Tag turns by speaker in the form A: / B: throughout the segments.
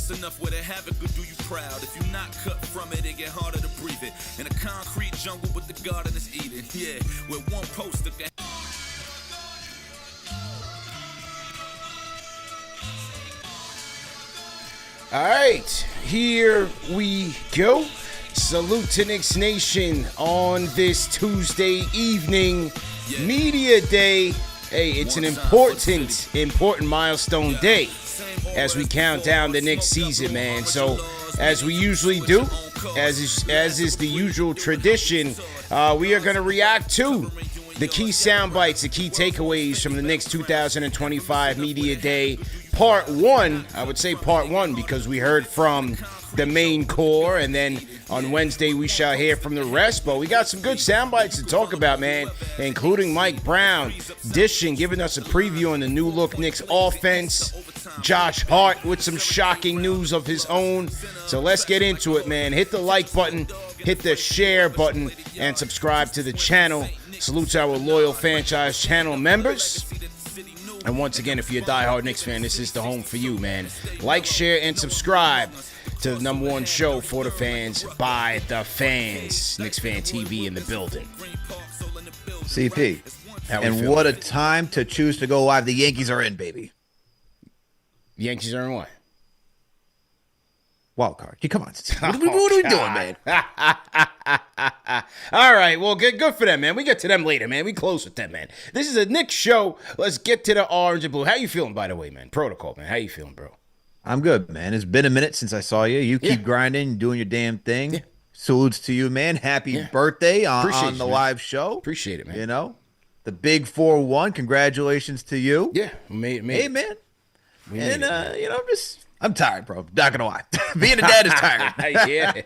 A: Just enough where they have it could do you proud. If you're not cut from it, it get harder to breathe it. In a concrete jungle with the garden is Eden. Yeah, with one poster.
B: All right, here we go. Salute to Knicks Nation on this Tuesday evening, Media Day. Hey, it's an important milestone day as we count down the Knicks season, man. So, as we usually do, as is the usual tradition, we are going to react to the key sound bites, the key takeaways from the Knicks 2025 Media Day Part 1. I would say Part 1 because we heard from the main core, and then on Wednesday we shall hear from the rest. But we got some good sound bites to talk about, man, including Mike Brown dishing, giving us a preview on the new look Knicks offense. Josh Hart with some shocking news of his own. So let's get into it, man. Hit the like button, hit the share button, and subscribe to the channel. Salute to our loyal franchise channel members. And once again, if you're a diehard Knicks fan, this is the home for you, man. Like, share, and subscribe to the number one show for the fans, by the fans. KnicksFanTV in the building.
C: CP. And what a time to choose to go live. The Yankees are in, baby.
B: Yankees are in what?
C: Wild card. Come on. What are we doing, man?
B: All right. Well, good for them, man. We get to them later, man. We close with them, man. This is a Knicks show. Let's get to the orange and blue. How you feeling, by the way, man? Protocol, man. How you feeling, bro?
C: I'm good, man. It's been a minute since I saw you. You keep grinding, doing your damn thing. Yeah. Salutes to you, man. Happy birthday on the live show.
B: Appreciate it, man.
C: You know, the big 4-1. Congratulations to you.
B: Yeah.
C: Hey, man. I'm tired, bro. Not gonna lie. Being a dad is tired.
B: Yeah.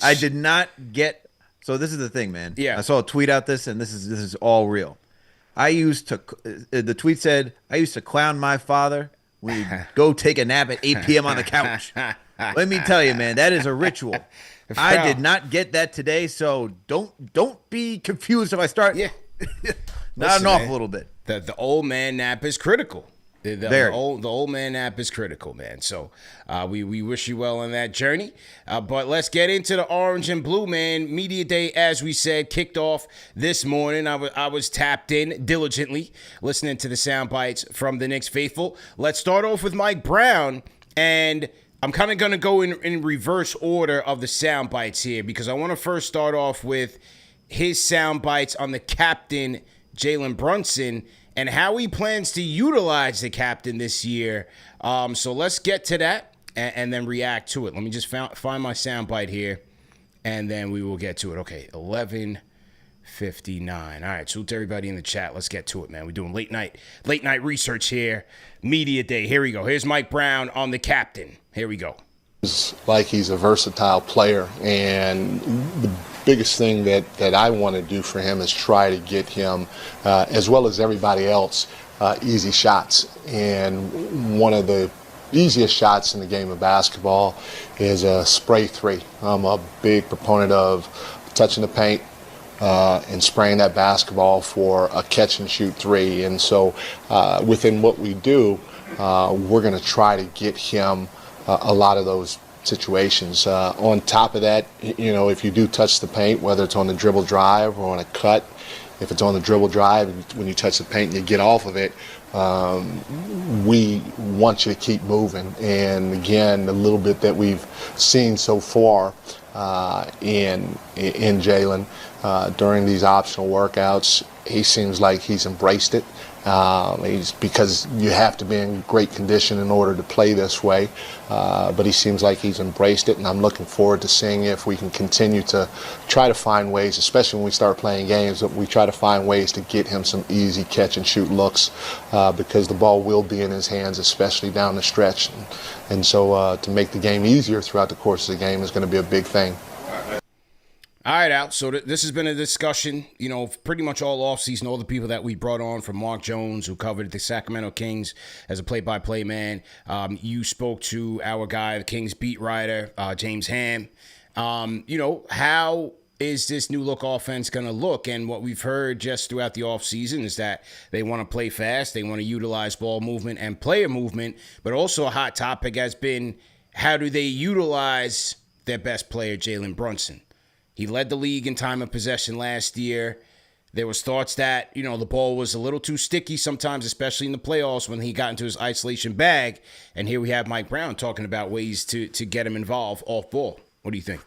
C: I did not get. So this is the thing, man.
B: Yeah.
C: I saw a tweet out this, and this is all real. The tweet said, I used to clown my father when he'd go take a nap at 8 p.m. on the couch. Let me tell you, man, that is a ritual. I did not get that today, so don't be confused if I start.
B: Yeah.
C: Nodding off a little bit.
B: The old man nap is critical. The old man nap is critical, man. So we wish you well on that journey. But let's get into the orange and blue, man. Media Day, as we said, kicked off this morning. I was tapped in diligently, listening to the sound bites from the Knicks faithful. Let's start off with Mike Brown, and I'm kind of going to go in reverse order of the sound bites here because I want to first start off with his sound bites on the captain, Jalen Brunson, and how he plans to utilize the captain this year. So let's get to that and then react to it. Let me just find my soundbite here, and then we will get to it. Okay, 11:59. All right, salute to everybody in the chat. Let's get to it, man. We're doing late night research here. Media Day. Here we go. Here's Mike Brown on the captain. Here we go.
D: Like he's a versatile player, and the biggest thing that I want to do for him is try to get him, as well as everybody else, easy shots. And one of the easiest shots in the game of basketball is a spray three. I'm a big proponent of touching the paint and spraying that basketball for a catch and shoot three. And so within what we do, we're going to try to get him a lot of those situations. On top of that, you know, if you do touch the paint, whether it's on the dribble drive or on a cut, if it's on the dribble drive, when you touch the paint and you get off of it, we want you to keep moving. And again, the little bit that we've seen so far in Jalen during these optional workouts, he seems like he's embraced it. Because you have to be in great condition in order to play this way, but he seems like he's embraced it, and I'm looking forward to seeing if we can continue to try to find ways, especially when we start playing games, that we try to find ways to get him some easy catch and shoot looks, because the ball will be in his hands, especially down the stretch, and so to make the game easier throughout the course of the game is going to be a big thing.
B: All right, Al. So this has been a discussion, you know, pretty much all offseason, all the people that we brought on, from Mark Jones, who covered the Sacramento Kings as a play-by-play man. You spoke to our guy, the Kings beat writer, James Ham. You know, how is this new look offense going to look? And what we've heard just throughout the offseason is that they want to play fast. They want to utilize ball movement and player movement. But also a hot topic has been how do they utilize their best player, Jalen Brunson? He led the league in time of possession last year. There was thoughts that, the ball was a little too sticky sometimes, especially in the playoffs when he got into his isolation bag. And here we have Mike Brown talking about ways to get him involved off ball. What do you think?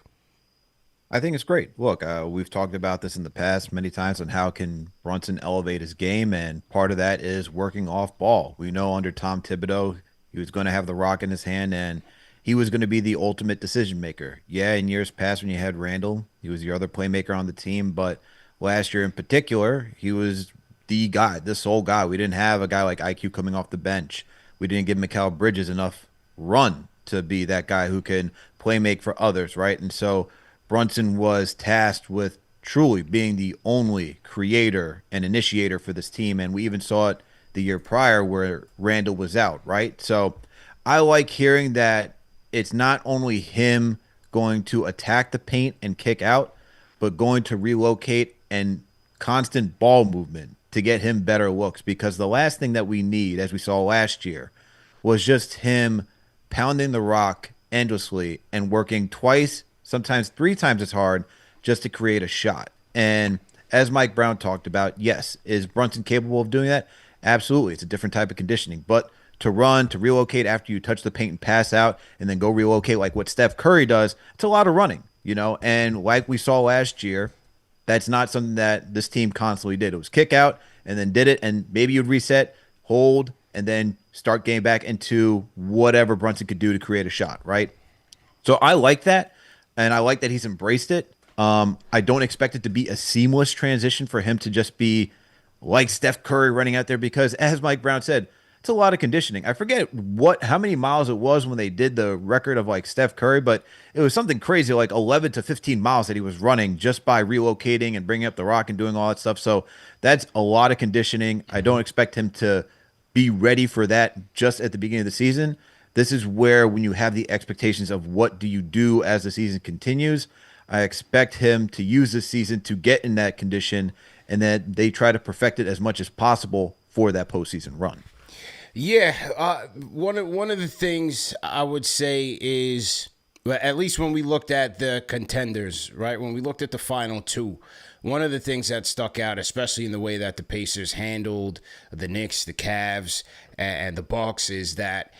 C: I think it's great. Look, we've talked about this in the past many times on how can Brunson elevate his game, and part of that is working off ball. We know under Tom Thibodeau, he was going to have the rock in his hand, and he was going to be the ultimate decision maker. Yeah, in years past when you had Randall, he was your other playmaker on the team, but last year in particular, he was the guy, the sole guy. We didn't have a guy like IQ coming off the bench. We didn't give Mikal Bridges enough run to be that guy who can play make for others, right? And so Brunson was tasked with truly being the only creator and initiator for this team. And we even saw it the year prior where Randall was out, right? So I like hearing that it's not only him going to attack the paint and kick out, but going to relocate and constant ball movement to get him better looks. Because the last thing that we need, as we saw last year, was just him pounding the rock endlessly and working twice, sometimes 3 times as hard just to create a shot. And as Mike Brown talked about, yes, is Brunson capable of doing that? Absolutely. It's a different type of conditioning. But to run, to relocate after you touch the paint and pass out and then go relocate like what Steph Curry does, it's a lot of running, And like we saw last year, that's not something that this team constantly did. It was kick out and then did it, and maybe you'd reset, hold, and then start getting back into whatever Brunson could do to create a shot, right? So I like that. And I like that he's embraced it. I don't expect it to be a seamless transition for him to just be like Steph Curry running out there because, as Mike Brown said, it's a lot of conditioning. I forget how many miles it was when they did the record of like Steph Curry, but it was something crazy, like 11 to 15 miles that he was running just by relocating and bringing up the rock and doing all that stuff. So that's a lot of conditioning. I don't expect him to be ready for that just at the beginning of the season. This is where, when you have the expectations of what do you do as the season continues, I expect him to use this season to get in that condition, and then they try to perfect it as much as possible for that postseason run.
B: Yeah, one of the things I would say is, at least when we looked at the contenders, right? When we looked at the final 2, one of the things that stuck out, especially in the way that the Pacers handled the Knicks, the Cavs, and the Bucks, is that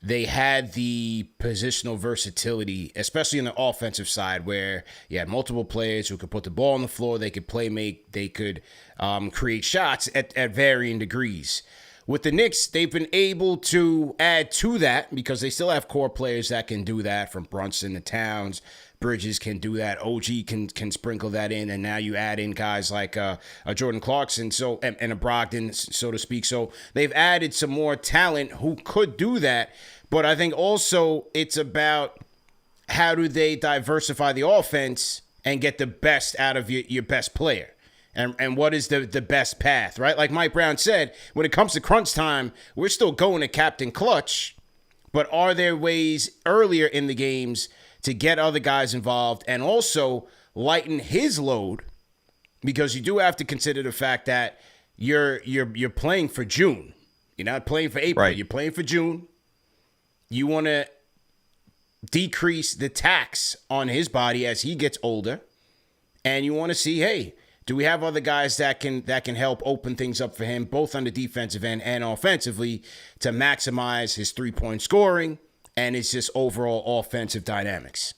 B: they had the positional versatility, especially in the offensive side, where you had multiple players who could put the ball on the floor, they could play make, they could create shots at varying degrees. With the Knicks, they've been able to add to that because they still have core players that can do that, from Brunson to Towns. Bridges can do that. OG can sprinkle that in, and now you add in guys like a Jordan Clarkson, and a Brogdon, so to speak. So they've added some more talent who could do that. But I think also it's about how do they diversify the offense and get the best out of your best player. And what is the best path, right? Like Mike Brown said, when it comes to crunch time, we're still going to Captain Clutch. But are there ways earlier in the games to get other guys involved and also lighten his load? Because you do have to consider the fact that you're playing for June. You're not playing for April.
C: Right.
B: You're playing for June. You want to decrease the tax on his body as he gets older. And you want to see, hey, do we have other guys that can help open things up for him, both on the defensive end and offensively, to maximize his three-point scoring and his just overall offensive dynamics?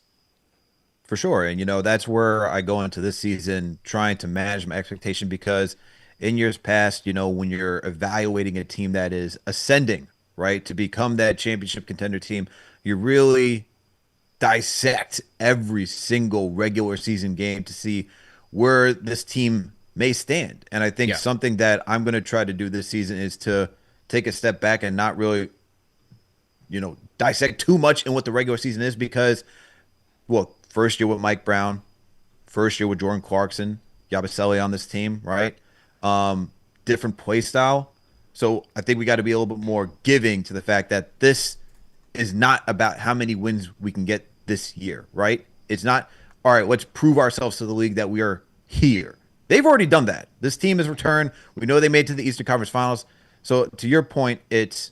C: For sure. And, that's where I go into this season trying to manage my expectation, because in years past, when you're evaluating a team that is ascending, right, to become that championship contender team, you really dissect every single regular season game to see where this team may stand. And I think something that I'm going to try to do this season is to take a step back and not really, dissect too much in what the regular season is, because, well, first year with Mike Brown, first year with Jordan Clarkson, Yabusele on this team, right? Different play style. So I think we got to be a little bit more giving to the fact that this is not about how many wins we can get this year, right? It's not, all right, let's prove ourselves to the league that we are here. They've already done that. This team has returned. We know they made it to the Eastern Conference Finals. So to your point, it's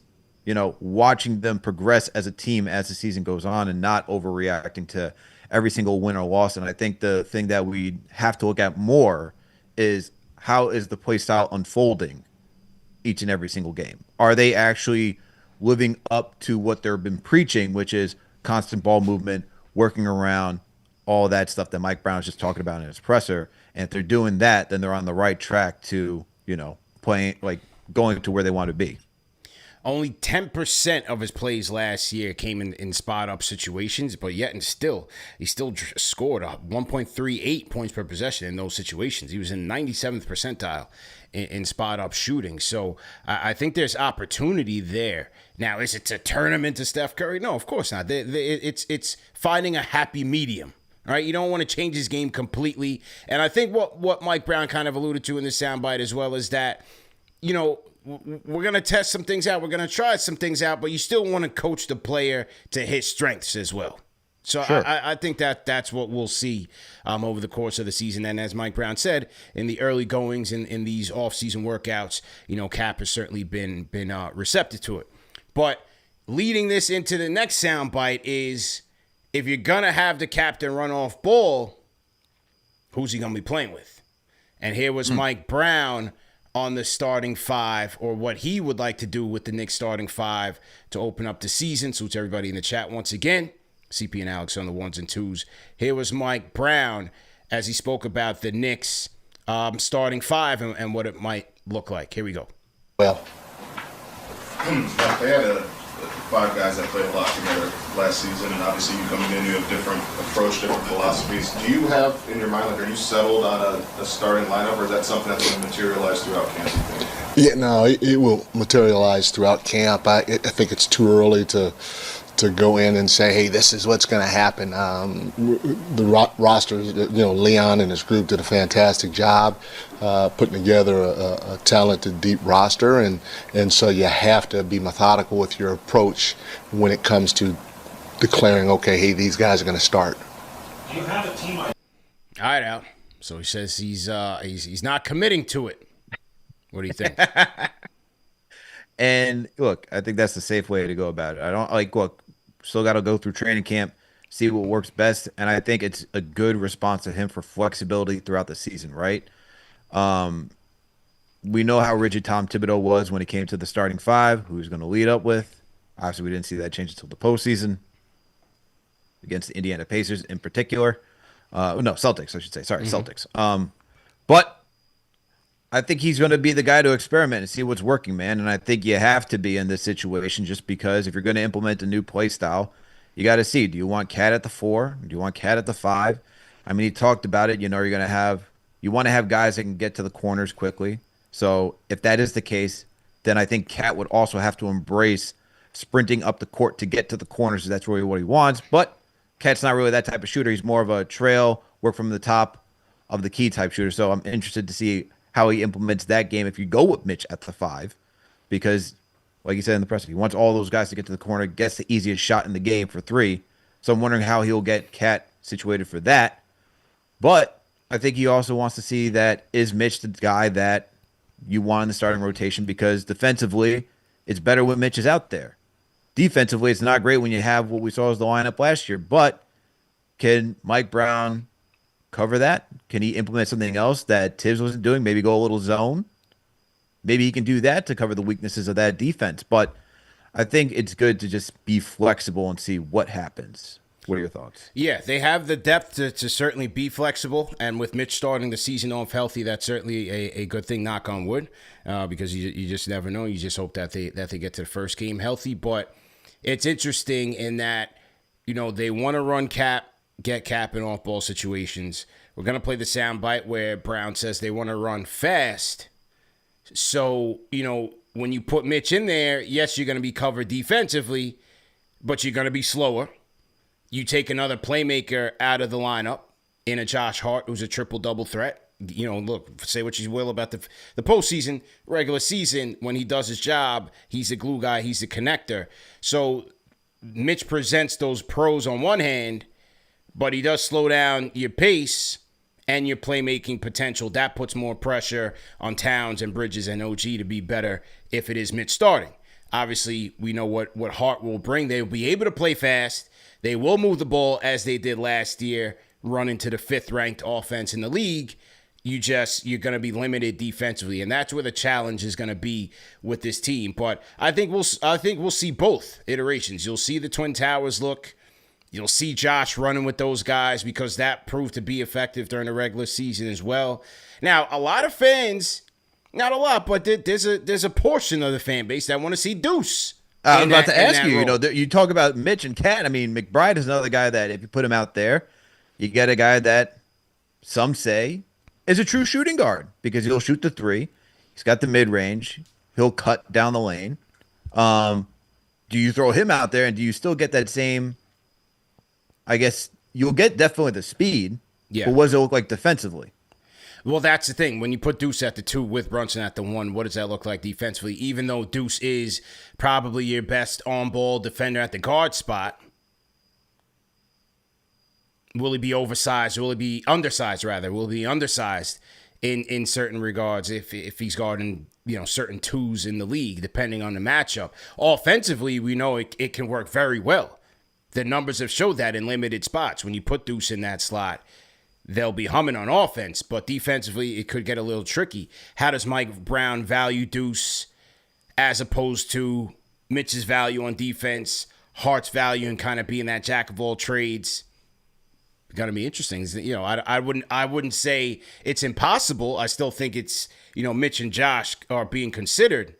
C: watching them progress as a team as the season goes on and not overreacting to every single win or loss. And I think the thing that we have to look at more is how is the play style unfolding each and every single game? Are they actually living up to what they've been preaching, which is constant ball movement, working around, all that stuff that Mike Brown was just talking about in his presser? And if they're doing that, then they're on the right track to, playing, like going to where they want to be.
B: Only 10% of his plays last year came in spot-up situations, but yet he still scored 1.38 points per possession in those situations. He was in 97th percentile in spot-up shooting. So I think there's opportunity there. Now, is it to turn him into Steph Curry? No, of course not. It's finding a happy medium. All right, you don't want to change his game completely. And I think what Mike Brown kind of alluded to in this soundbite as well is that, we're going to test some things out. We're going to try some things out, but you still want to coach the player to his strengths as well. So sure. I think that's what we'll see over the course of the season. And as Mike Brown said, in the early goings in these off-season workouts, Cap has certainly been receptive to it. But leading this into the next soundbite is, if you're going to have the captain run off ball, who's he going to be playing with? And here was Mike Brown on the starting five, or what he would like to do with the Knicks starting five to open up the season. Salute everybody in the chat once again. CP and Alex on the ones and twos. Here was Mike Brown as he spoke about the Knicks starting five and what it might look like. Here we go.
E: Well, they had five guys that played a lot together last season, and obviously you coming in, you have different approach, different philosophies. Do you have in your mind, are you settled on a starting lineup, or is that something that's going to materialize throughout camp, you think?
D: Yeah, no, it will materialize throughout camp. I think it's too early to go in and say, hey, this is what's going to happen. The roster, Leon and his group did a fantastic job putting together a talented, deep roster, and so you have to be methodical with your approach when it comes to declaring, okay, hey, these guys are going to start.
E: Do you have a team?
B: All right, Al. So he says he's not committing to it. What do you think?
C: And look, I think that's the safe way to go about it. Still got to go through training camp, see what works best. And I think it's a good response to him for flexibility throughout the season, right? We know how rigid Tom Thibodeau was when it came to the starting five, who he was going to lead up with. Obviously, we didn't see that change until the postseason against the Indiana Pacers in particular. Celtics, I should say. Sorry, Celtics. But I think he's going to be the guy to experiment and see what's working, man. And I think you have to be in this situation just because if you're going to implement a new play style, you got to see, do you want Cat at the 4? Do you want Cat at the 5? I mean, he talked about it. You want to have guys that can get to the corners quickly. So if that is the case, then I think Cat would also have to embrace sprinting up the court to get to the corners. That's really what he wants. But Cat's not really that type of shooter. He's more of a trail, work from the top of the key type shooter. So I'm interested to see how he implements that game if you go with Mitch at the 5, because, like you said in the press, he wants all those guys to get to the corner, gets the easiest shot in the game for 3. So I'm wondering how he'll get Cat situated for that. But I think he also wants to see that is Mitch the guy that you want in the starting rotation, because defensively, it's better when Mitch is out there. Defensively, it's not great when you have what we saw as the lineup last year. But can Mike Brown cover that? Can he implement something else that Tibs wasn't doing? Maybe go a little zone. Maybe he can do that to cover the weaknesses of that defense. But I think it's good to just be flexible and see what happens. What are your thoughts?
B: Yeah, they have the depth to certainly be flexible. And with Mitch starting the season off healthy, that's certainly a good thing, knock on wood, because you just never know. You just hope that they get to the first game healthy. But it's interesting in that, they want to run Cap, get Cap in off-ball situations. We're going to play the soundbite where Brown says they want to run fast. So, when you put Mitch in there, yes, you're going to be covered defensively, but you're going to be slower. You take another playmaker out of the lineup in a Josh Hart, who's a triple-double threat. Look, say what you will about the postseason, regular season, when he does his job, he's the glue guy, he's the connector. So Mitch presents those pros on one hand, but he does slow down your pace and your playmaking potential. That puts more pressure on Towns and Bridges and OG to be better if it is Mitch starting. Obviously, we know what Hart will bring. They will be able to play fast. They will move the ball as they did last year, run into the 5th-ranked offense in the league. You're going to be limited defensively, and that's where the challenge is going to be with this team. But I think we'll see both iterations. You'll see the Twin Towers look. You'll see Josh running with those guys because that proved to be effective during the regular season as well. Now, a lot of fans, not a lot, but there's a portion of the fan base that want to see Deuce.
C: I'm about to ask you. You talk about Mitch and Cat. I mean, McBride is another guy that if you put him out there, you get a guy that some say is a true shooting guard because he'll shoot the 3. He's got the mid-range. He'll cut down the lane. Do you throw him out there and do you still get that same, I guess you'll get definitely the speed, but what does it look like defensively?
B: Well, that's the thing. When you put Deuce at the 2 with Brunson at the 1, what does that look like defensively? Even though Deuce is probably your best on-ball defender at the guard spot, will he be oversized? Will he be undersized, rather? Will he be undersized in certain regards if he's guarding, certain 2s in the league, depending on the matchup? Offensively, we know it can work very well. The numbers have showed that in limited spots. When you put Deuce in that slot, they'll be humming on offense, but defensively, it could get a little tricky. How does Mike Brown value Deuce as opposed to Mitch's value on defense, Hart's value in kind of being that jack of all trades? Going to be interesting. I wouldn't say it's impossible. I still think it's, Mitch and Josh are being considered,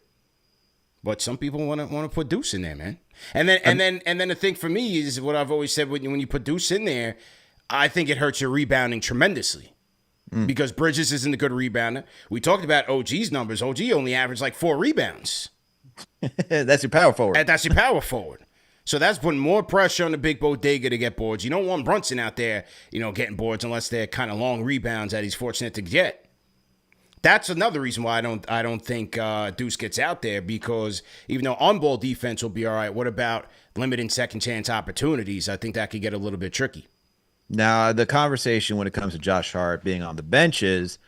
B: but some people want to put Deuce in there, man. And then the thing for me is what I've always said: when you put Deuce in there, I think it hurts your rebounding tremendously because Bridges isn't a good rebounder. We talked about OG's numbers. OG only averaged like 4 rebounds.
C: That's your power forward.
B: That's your power forward. So that's putting more pressure on the big bodega to get boards. You don't want Brunson out there, getting boards unless they're kind of long rebounds that he's fortunate to get. That's another reason why I don't think Deuce gets out there, because even though on-ball defense will be all right, what about limiting second chance opportunities? I think that could get a little bit tricky.
C: Now, the conversation when it comes to Josh Hart being on the bench is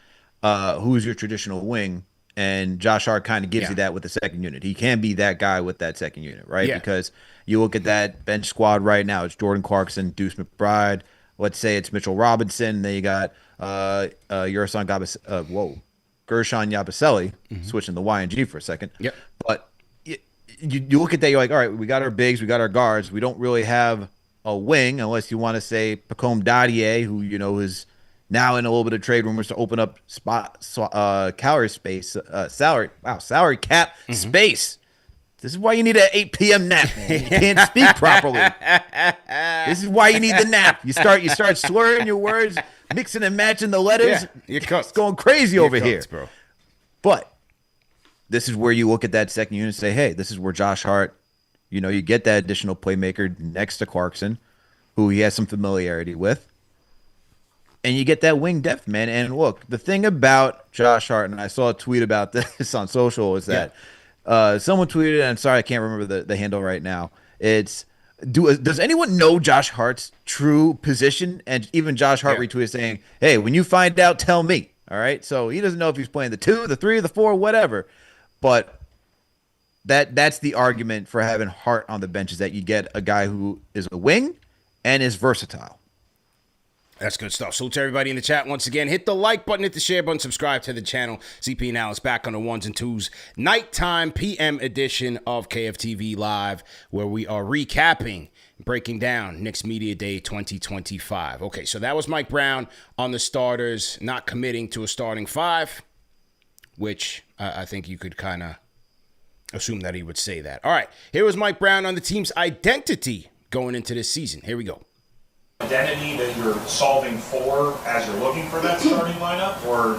C: who's your traditional wing? And Josh Hart kind of gives you that with the second unit. He can be that guy with that second unit, right? Yeah. Because you look at that bench squad right now. It's Jordan Clarkson, Deuce McBride. Let's say it's Mitchell Robinson. Then you got Gershon Yabusele, switching the Y and G for a second. Yep. But you look at that, you're like, all right, we got our bigs, we got our guards. We don't really have a wing unless you want to say Pacome Dadier, who, is now in a little bit of trade rumors to open up salary cap space. This is why you need an 8 p.m. nap, man. You can't speak properly. This is why you need the nap. You start slurring your words, mixing and matching the letters.
B: Yeah,
C: it's going crazy over here, bro. But this is where you look at that second unit and say, hey, this is where Josh Hart, you get that additional playmaker next to Clarkson, who he has some familiarity with. And you get that wing depth, man. And look, the thing about Josh Hart, and I saw a tweet about this on social, is that someone tweeted, and I'm sorry, I can't remember the handle right now. It's, does anyone know Josh Hart's true position? And even Josh Hart retweeted saying, hey, when you find out, tell me. All right? So he doesn't know if he's playing the 2, the 3, the 4, whatever. But that's the argument for having Hart on the bench, is that you get a guy who is a wing and is versatile.
B: That's good stuff. So to everybody in the chat, once again, hit the like button, hit the share button, subscribe to the channel. CP now is back on the 1s and 2s nighttime PM edition of KFTV Live, where we are recapping, breaking down Knicks Media Day 2025. Okay, so that was Mike Brown on the starters, not committing to a starting 5, which I think you could kind of assume that he would say that. All right, here was Mike Brown on the team's identity going into this season. Here we go.
F: Identity that you're solving for as you're looking for that starting lineup, or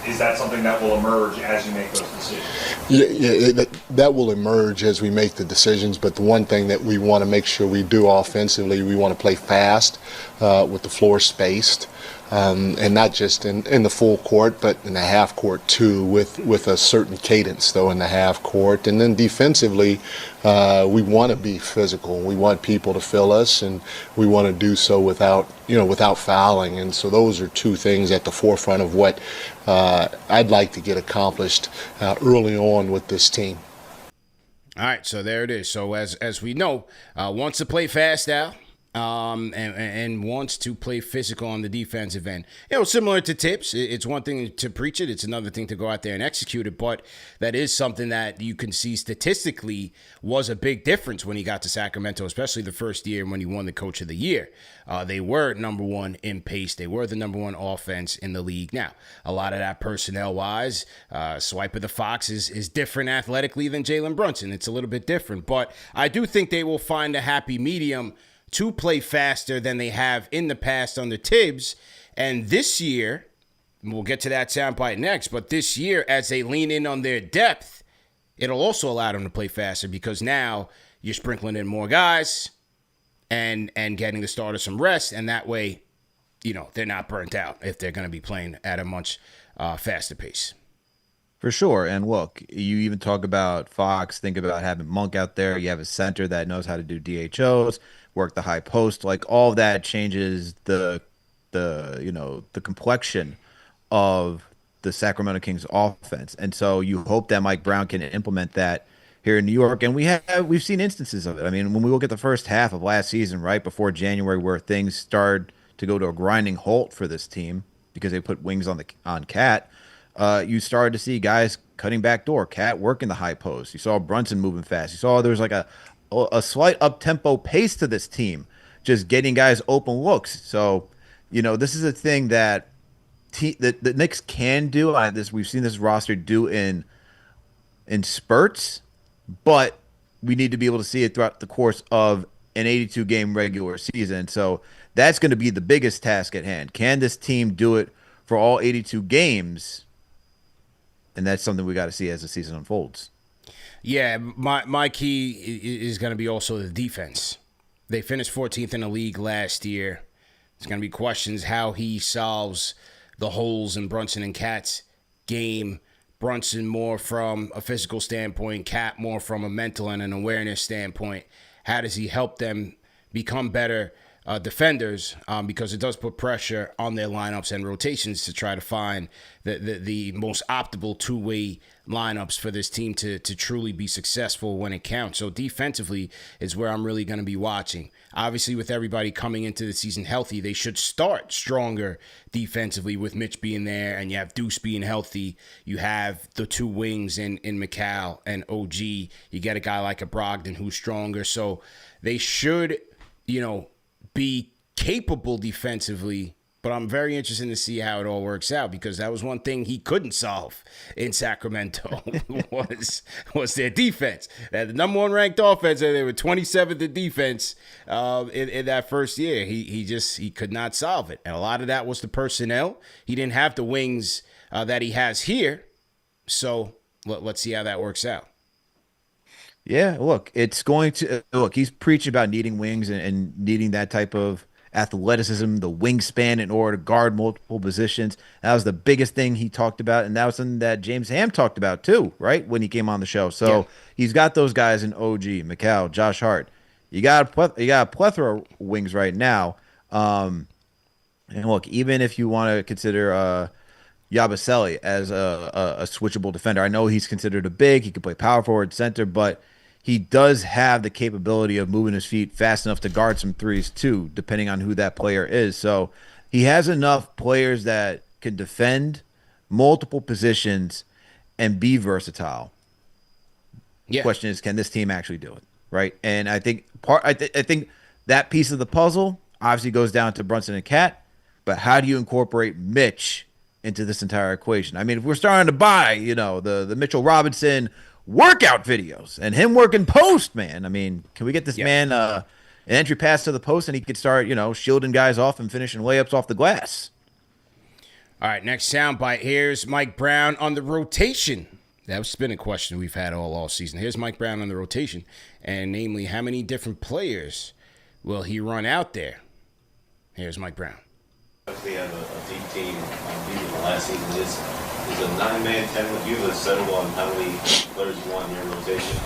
F: is that something that will emerge as you make those decisions?
D: That will emerge as we make the decisions, but the one thing that we want to make sure we do offensively, we want to play fast with the floor spaced, and not just in the full court, but in the half court too, with a certain cadence though in the half court. And then defensively, we want to be physical. We want people to fill us, and we want to do so without fouling. And so those are two things at the forefront of what I'd like to get accomplished early on with this team.
B: All right, so there it is. So as we know, wants to play fast now, and wants to play physical on the defensive end. Similar to Tibs. It's one thing to preach it. It's another thing to go out there and execute it. But that is something that you can see statistically was a big difference when he got to Sacramento, especially the first year when he won the Coach of the Year. They were number one in pace. They were the number one offense in the league. Now, a lot of that personnel-wise, Swiper the Fox is different athletically than Jalen Brunson. It's a little bit different. But I do think they will find a happy medium to play faster than they have in the past under Tibs. And this year, we'll get to that soundbite next, but this year, as they lean in on their depth, it'll also allow them to play faster because now you're sprinkling in more guys and getting the starters some rest, and that way, they're not burnt out if they're going to be playing at a much faster pace.
C: For sure. And look, you even talk about Fox, think about having Monk out there. You have a center that knows how to do DHOs, work the high post. Like, all of that changes the complexion of the Sacramento Kings offense. And so you hope that Mike Brown can implement that here in New York. And we've seen instances of it. I mean, when we look at the first half of last season, right before January, where things started to go to a grinding halt for this team because they put wings on Cat, you started to see guys cutting back door, Cat working the high post. You saw Brunson moving fast. You saw there was like a slight up-tempo pace to this team, just getting guys open looks. So, this is a thing that the Knicks can do. We've seen this roster do in spurts, but we need to be able to see it throughout the course of an 82-game regular season. So that's going to be the biggest task at hand. Can this team do it for all 82 games? And that's something we got to see as the season unfolds.
B: Yeah, my key is going to be also the defense. They finished 14th in the league last year. There's going to be questions how he solves the holes in Brunson and Cat's game. Brunson more from a physical standpoint, Cat more from a mental and an awareness standpoint. How does he help them become better defenders? Because it does put pressure on their lineups and rotations to try to find the most optimal two-way lineups for this team to truly be successful when it counts. So defensively is where I'm really going to be watching. Obviously, with everybody coming into the season healthy, they should start stronger defensively with Mitch being there, and you have Deuce being healthy. You have the two wings in Mikal and OG. You get a guy like a Brogdon who's stronger. So they should, be capable defensively, but I'm very interested to see how it all works out because that was one thing he couldn't solve in Sacramento was their defense. They had the number one ranked offense, and they were 27th in defense in that first year. He could not solve it, and a lot of that was the personnel. He didn't have the wings that he has here, so let's see how that works out.
C: Yeah, look, he's preaching about needing wings and needing that type of athleticism, the wingspan in order to guard multiple positions. That was the biggest thing he talked about, and that was something that James Ham talked about too, right, when he came on the show. So He's got those guys in OG, Mikal, Josh Hart. You got a plethora of wings right now. And look, even if you want to consider Yabusele as a switchable defender, I know he's considered a big. He can play power forward, center, but he does have the capability of moving his feet fast enough to guard some threes too, depending on who that player is. So he has enough players that can defend multiple positions and be versatile. The question is, can this team actually do it? Right. And I think I think that piece of the puzzle obviously goes down to Brunson and Cat, but how do you incorporate Mitch into this entire equation? I mean, if we're starting to buy, the Mitchell Robinson workout videos and him working post, man. I mean, can we get this man an entry pass to the post and he could start, shielding guys off and finishing layups off the glass?
B: All right, next soundbite. Here's Mike Brown on the rotation. That's been a question we've had all season. Here's Mike Brown on the rotation, and namely, how many different players will he run out there? Here's Mike Brown.
G: We have a deep team beating the last season. Is a 9-man 10 with you to settle on how many players you want in your rotation?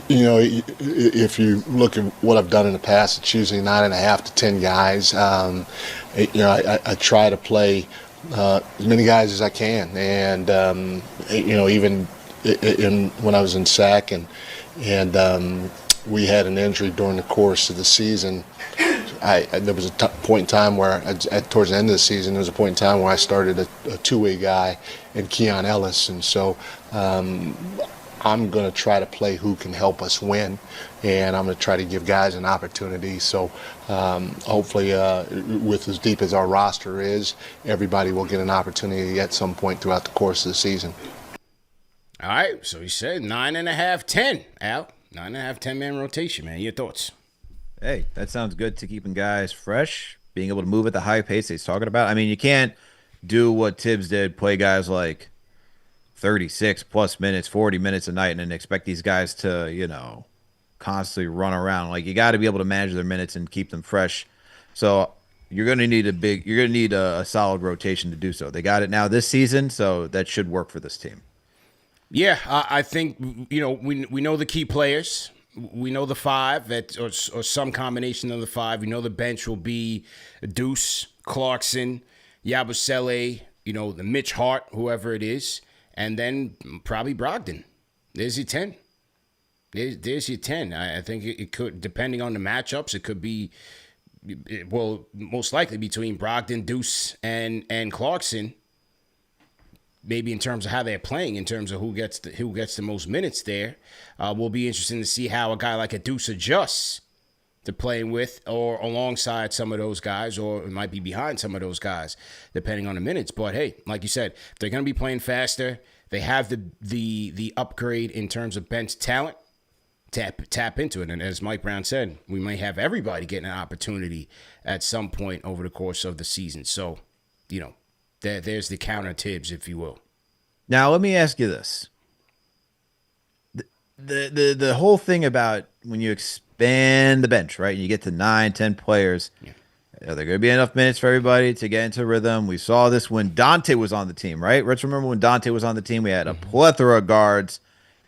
D: If you look at what I've done in the past, it's usually 9.5 to 10 guys. I try to play as many guys as I can, and even when I was in SAC and and we had an injury during the course of the season. There was a point in time where, towards the end of the season, there was a point in time where I started a two-way guy in Keon Ellis, and so I'm going to try to play who can help us win, and I'm going to try to give guys an opportunity. So hopefully, with as deep as our roster is, everybody will get an opportunity at some point throughout the course of the season.
B: All right, so he said 9.5, 10. Al, 9.5, 10-man rotation, man. Your thoughts?
C: Hey, that sounds good to keeping guys fresh, being able to move at the high pace he's talking about. I mean, you can't do what Tibs did, play guys like 36-plus minutes, 40 minutes a night, and then expect these guys to, constantly run around. Like, you got to be able to manage their minutes and keep them fresh. So you're going to need a solid rotation to do so. They got it now this season, so that should work for this team.
B: Yeah, I think, we know the key players. We know the five, or some combination of the five. We know the bench will be Deuce, Clarkson, Yabusele, the Mitch Hart, whoever it is, and then probably Brogdon. There's your 10. There's your 10. I think it could, depending on the matchups, it could be, most likely between Brogdon, Deuce, and Clarkson. Maybe in terms of how they're playing, in terms of who gets the most minutes there. Will be interesting to see how a guy like a Deuce adjusts to playing with or alongside some of those guys, or it might be behind some of those guys, depending on the minutes. But hey, like you said, if they're going to be playing faster, they have the upgrade in terms of bench talent. Tap into it. And as Mike Brown said, we may have everybody getting an opportunity at some point over the course of the season. So, there's the counter Tibs, if you will.
C: Now, let me ask you this. The whole thing about when you expand the bench, right, and you get to 9, 10 players, are there going to be enough minutes for everybody to get into rhythm? We saw this when Dante was on the team, right? Let's remember when Dante was on the team, we had a plethora of guards.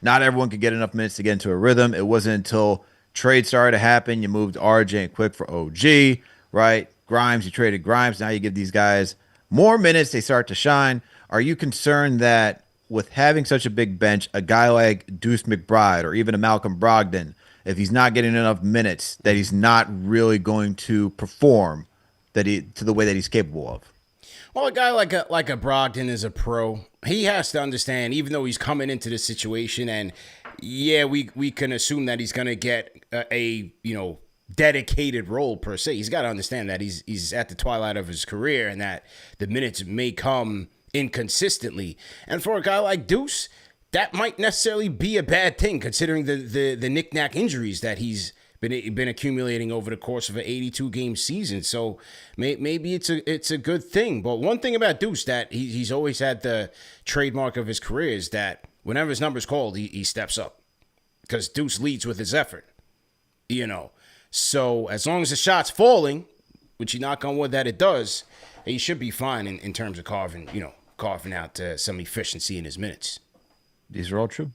C: Not everyone could get enough minutes to get into a rhythm. It wasn't until trade started to happen, you moved RJ and Quick for OG, right? Grimes, you traded Grimes. Now you give these guys more minutes, they start to shine. Are you concerned that with having such a big bench, a guy like Deuce McBride or even a Malcolm Brogdon, if he's not getting enough minutes, that he's not really going to perform to the way that he's capable of?
B: Well, a guy like a Brogdon is a pro. He has to understand, even though he's coming into this situation, and we can assume that he's going to get a dedicated role per se. He's got to understand that he's at the twilight of his career and that the minutes may come inconsistently. And for a guy like Deuce, that might necessarily be a bad thing considering the knick-knack injuries that he's been accumulating over the course of an 82-game season. So maybe it's a good thing. But one thing about Deuce that he's always had the trademark of his career is that whenever his number's called, he steps up because Deuce leads with his effort, So as long as the shot's falling, which you knock on wood that it does, he should be fine in terms of carving out some efficiency in his minutes.
C: These are all true.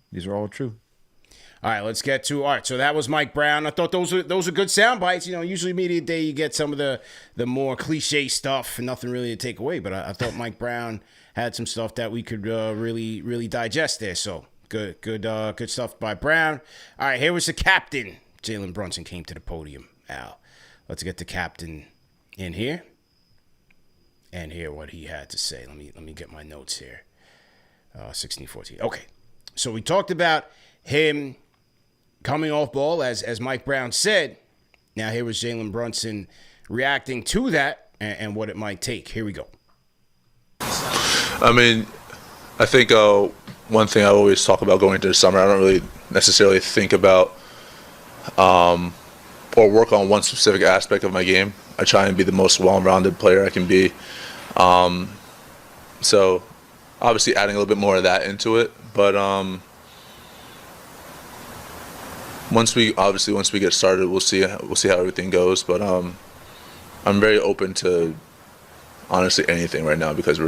B: All right, let's get to so that was Mike Brown. I thought those are good sound bites. Usually media day you get some of the more cliche stuff and nothing really to take away. But I thought Mike Brown had some stuff that we could really digest there. So good stuff by Brown. All right, here was the captain. Jalen Brunson came to the podium. Al, let's get the captain in here and hear what he had to say. Let me get my notes here. 16-14. Okay, so we talked about him coming off ball, as Mike Brown said. Now here was Jalen Brunson reacting to that and what it might take. Here we go.
H: I mean, I think one thing I always talk about going into the summer, I don't really necessarily think about or work on one specific aspect of my game. I try and be the most well-rounded player I can be. So obviously adding a little bit more of that into it, but once we get started, we'll see how everything goes. But I'm very open to honestly anything right now because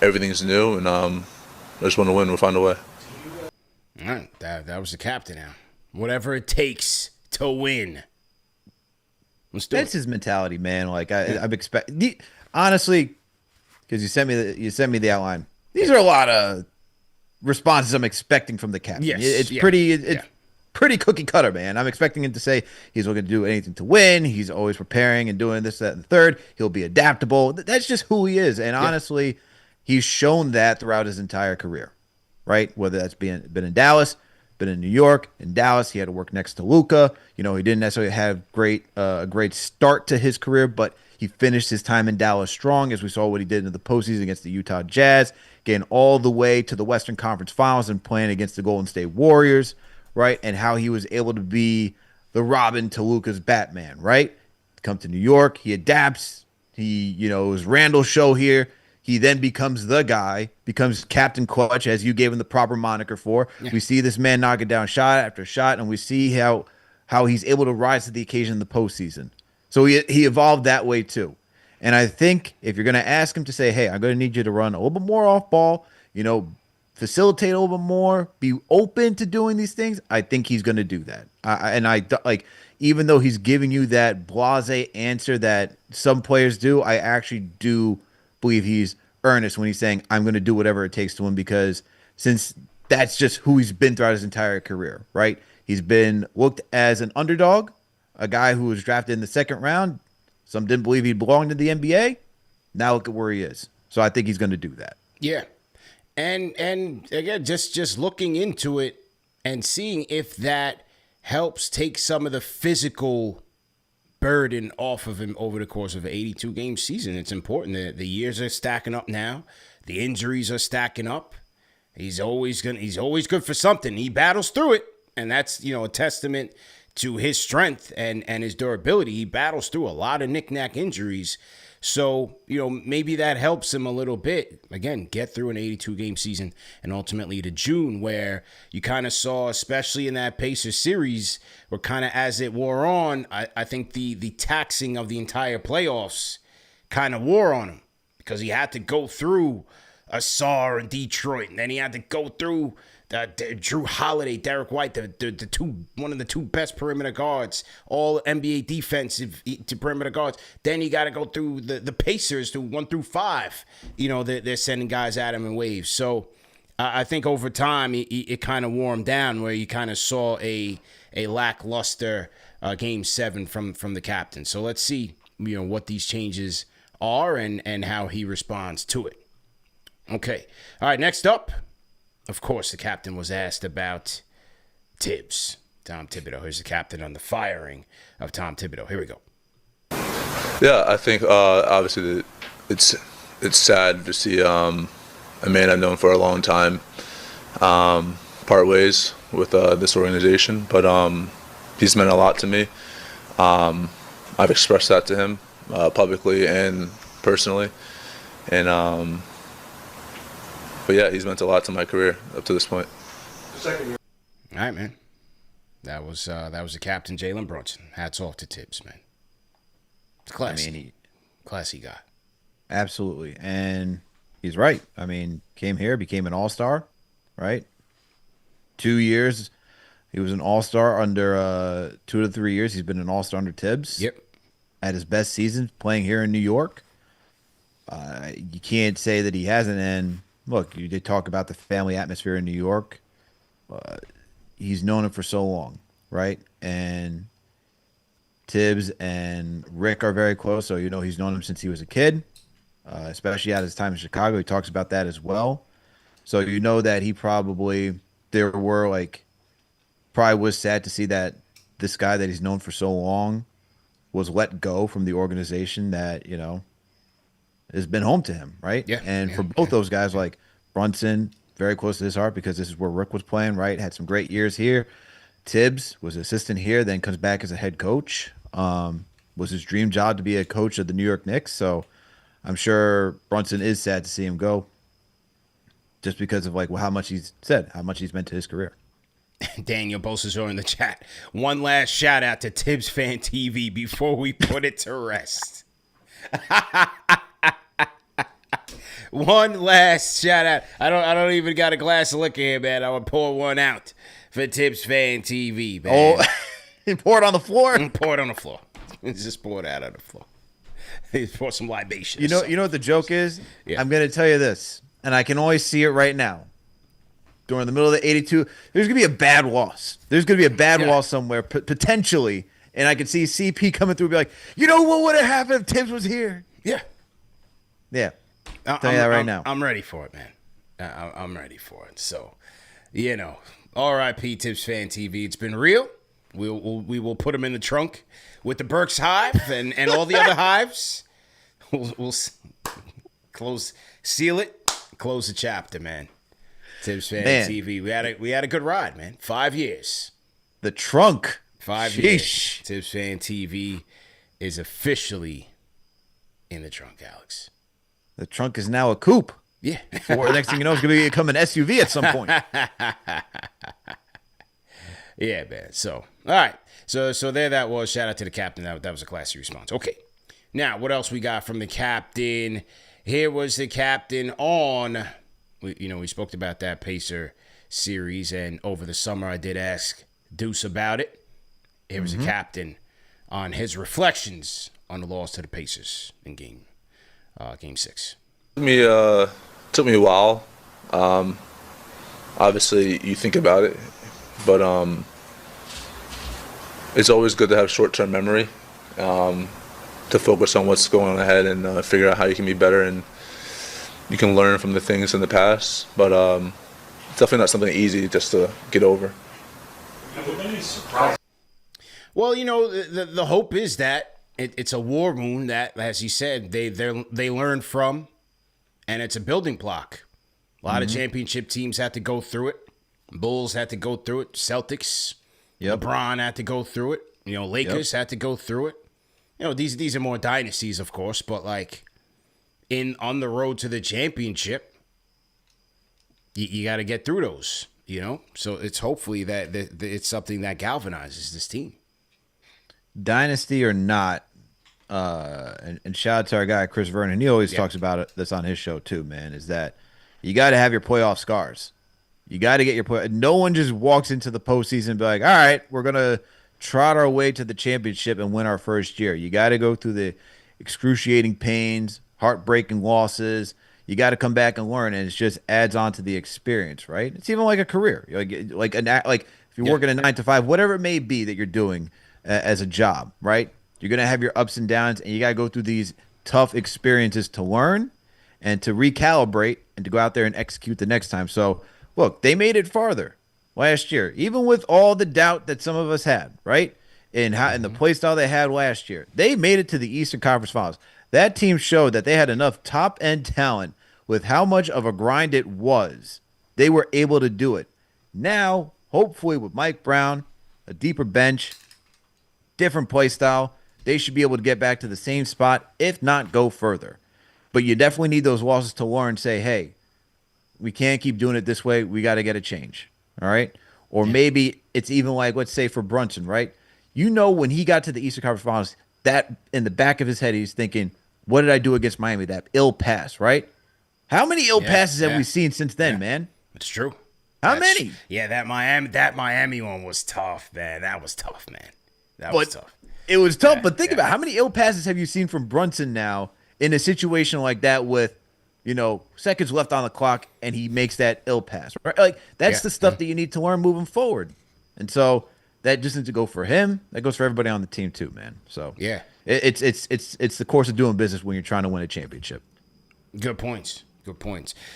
H: everything's new, and I just want to win. We'll find a way.
B: All right, that was the captain now. Whatever it takes to win.
C: That's his mentality, man. Like I'm expecting, honestly, because you sent me the outline. These are a lot of responses I'm expecting from the captain.
B: Yes,
C: it's pretty cookie cutter, man. I'm expecting him to say he's looking to do anything to win. He's always preparing and doing this, that, and the third. He'll be adaptable. That's just who he is. And honestly, he's shown that throughout his entire career, right? Whether that's been in Dallas, been in New York. In Dallas, he had to work next to Luka. He didn't necessarily have a great start to his career, but he finished his time in Dallas strong, as we saw what he did in the postseason against the Utah Jazz, getting all the way to the Western Conference Finals and playing against the Golden State Warriors, right? And how he was able to be the Robin to Luka's Batman, right? Come to New York, he adapts. It was Randall's show here. He then becomes the guy, becomes Captain Clutch, as you gave him the proper moniker for. Yeah. We see this man knocking down shot after shot, and we see how he's able to rise to the occasion in the postseason. So he evolved that way too. And I think if you're going to ask him to say, hey, I'm going to need you to run a little bit more off ball, facilitate a little bit more, be open to doing these things, I think he's going to do that. Even though he's giving you that blasé answer that some players do, I actually do believe he's earnest when he's saying, I'm going to do whatever it takes to win, because since that's just who he's been throughout his entire career, right? He's been looked as an underdog, a guy who was drafted in the second round. Some didn't believe he belonged in the NBA. Now look at where he is. So I think he's going to do that.
B: Yeah. And again, just looking into it and seeing if that helps take some of the physical burden off of him over the course of an 82-game season. It's important. The years are stacking up now. The injuries are stacking up. He's always good for something. He battles through it, and that's a testament to his strength and his durability. He battles through a lot of knick-knack injuries. So, maybe that helps him a little bit. Again, get through an 82-game season and ultimately to June, where you kind of saw, especially in that Pacers series, where kind of as it wore on, I think the taxing of the entire playoffs kind of wore on him, because he had to go through a Saar in Detroit, and then he had to go through Drew Holiday, Derek White, one of the two best perimeter guards, all NBA defensive to perimeter guards. Then you got to go through the Pacers to 1 through 5. They're sending guys at him in waves. So I think over time it kind of wore him down, where you kind of saw a lackluster Game 7 from the captain. So let's see what these changes are and how he responds to it. Okay. All right. Next up. Of course, the captain was asked about Tibs, Tom Thibodeau. Here's the captain on the firing of Tom Thibodeau. Here we go.
H: Yeah, I think obviously it's sad to see a man I've known for a long time part ways with this organization, but he's meant a lot to me. I've expressed that to him publicly and personally, and but yeah, he's meant a lot to my career up to this point.
B: All right, man. That was the captain, Jalen Brunson. Hats off to Tibs, man. It's classy. Classy guy.
C: Absolutely. And he's right. Came here, became an all-star, right? 2 years. He was an all-star under 2 to 3 years. He's been an all-star under Tibs.
B: Yep.
C: At his best season playing here in New York. You can't say that he hasn't. And look, you did talk about the family atmosphere in New York. He's known it for so long, right? And Tibs and Rick are very close, so he's known him since he was a kid, especially at his time in Chicago. He talks about that as well. So that he probably was sad to see that this guy that he's known for so long was let go from the organization that, has been home to him, right?
B: Yeah.
C: And for both those guys, like Brunson, very close to his heart because this is where Rick was playing, right? Had some great years here. Tibbs was an assistant here, then comes back as a head coach. Was his dream job to be a coach of the New York Knicks. So I'm sure Brunson is sad to see him go just because of how much he's meant to his career.
B: Daniel Bolsazor in the chat. One last shout out to KnicksFanTV before we put it to rest. One last shout out. I don't even got a glass of liquor here, man. I would pour one out for KnicksFanTV, man.
C: Oh, pour it on the floor.
B: Pour it on the floor. Just pour it out on the floor. Pour some libations.
C: You know what the joke is?
B: Yeah.
C: I'm gonna tell you this, and I can always see it right now. during the middle of the 82. There's going to be a bad loss. There's going to be a bad loss somewhere, potentially. And I could see CP coming through and be like, you know what would have happened if Tibs was here?
B: Yeah.
C: Yeah. I'll tell you that right now.
B: I'm ready for it, man. I'm ready for it. So, R.I.P. Tips Fan TV. It's been real. We will put him in the trunk with the Burks Hive and all the other hives. We'll seal it, close the chapter, man. Tips Fan TV. We had a good ride, man. 5 years.
C: The trunk.
B: 5 years. Tips Fan TV is officially in the trunk, Alex.
C: The trunk is now a coupe.
B: Yeah.
C: Or the next thing you know, it's going to become an SUV at some point.
B: Yeah, man. So, all right. So there that was. Shout out to the captain. That was a classy response. Okay. Now, what else we got from the captain? Here was the captain on, we spoke about that Pacer series, and over the summer I did ask Deuce about it. Here was the captain on his reflections on the loss to the Pacers in game 6.
H: Took me a while. Obviously, you think about it, but it's always good to have short-term memory, to focus on what's going on ahead and figure out how you can be better, and you can learn from the things in the past. But it's definitely not something easy just to get over.
B: Well, the hope is that it's a war wound that, as you said, they learn from, and it's a building block. A lot of championship teams had to go through it. Bulls had to go through it. Celtics, LeBron had to go through it. Lakers had to go through it. These are more dynasties, of course, but like on the road to the championship, you got to get through those. So it's hopefully that it's something that galvanizes this team.
C: Dynasty or not, and shout out to our guy Chris Vernon. He always talks about it. That's on his show too, man. Is that you got to have your playoff scars. You got to get your play. No one just walks into the postseason and be like, all right, we're gonna trot our way to the championship and win our first year. You got to go through the excruciating pains, heartbreaking losses. You got to come back and learn, and it just adds on to the experience, right? It's even like a career, like if you're working a 9 to 5, whatever it may be that you're doing as a job, right? You're gonna have your ups and downs, and you got to go through these tough experiences to learn and to recalibrate and to go out there and execute the next time. So, look, they made it farther last year, even with all the doubt that some of us had, right? In the play style they had last year. They made it to the Eastern Conference Finals. That team showed that they had enough top-end talent with how much of a grind it was. They were able to do it. Now, hopefully with Mike Brown, a deeper bench, different play style, they should be able to get back to the same spot, if not go further. But you definitely need those losses to learn, say, hey, we can't keep doing it this way. We got to get a change. All right. Or maybe it's even like, let's say for Brunson, right? When he got to the Eastern Conference Finals, that in the back of his head, he's thinking, what did I do against Miami? That ill pass, right? How many ill passes have we seen since then, man?
B: It's true.
C: How many?
B: Yeah, that Miami one was tough, man. That was tough, man. That was tough.
C: It was tough, but think about how many ill passes have you seen from Brunson now in a situation like that with, seconds left on the clock, and he makes that ill pass, right? Like that's the stuff that you need to learn moving forward. And so that just needs to go for him. That goes for everybody on the team too, man. So it's the course of doing business when you're trying to win a championship.
B: Good points.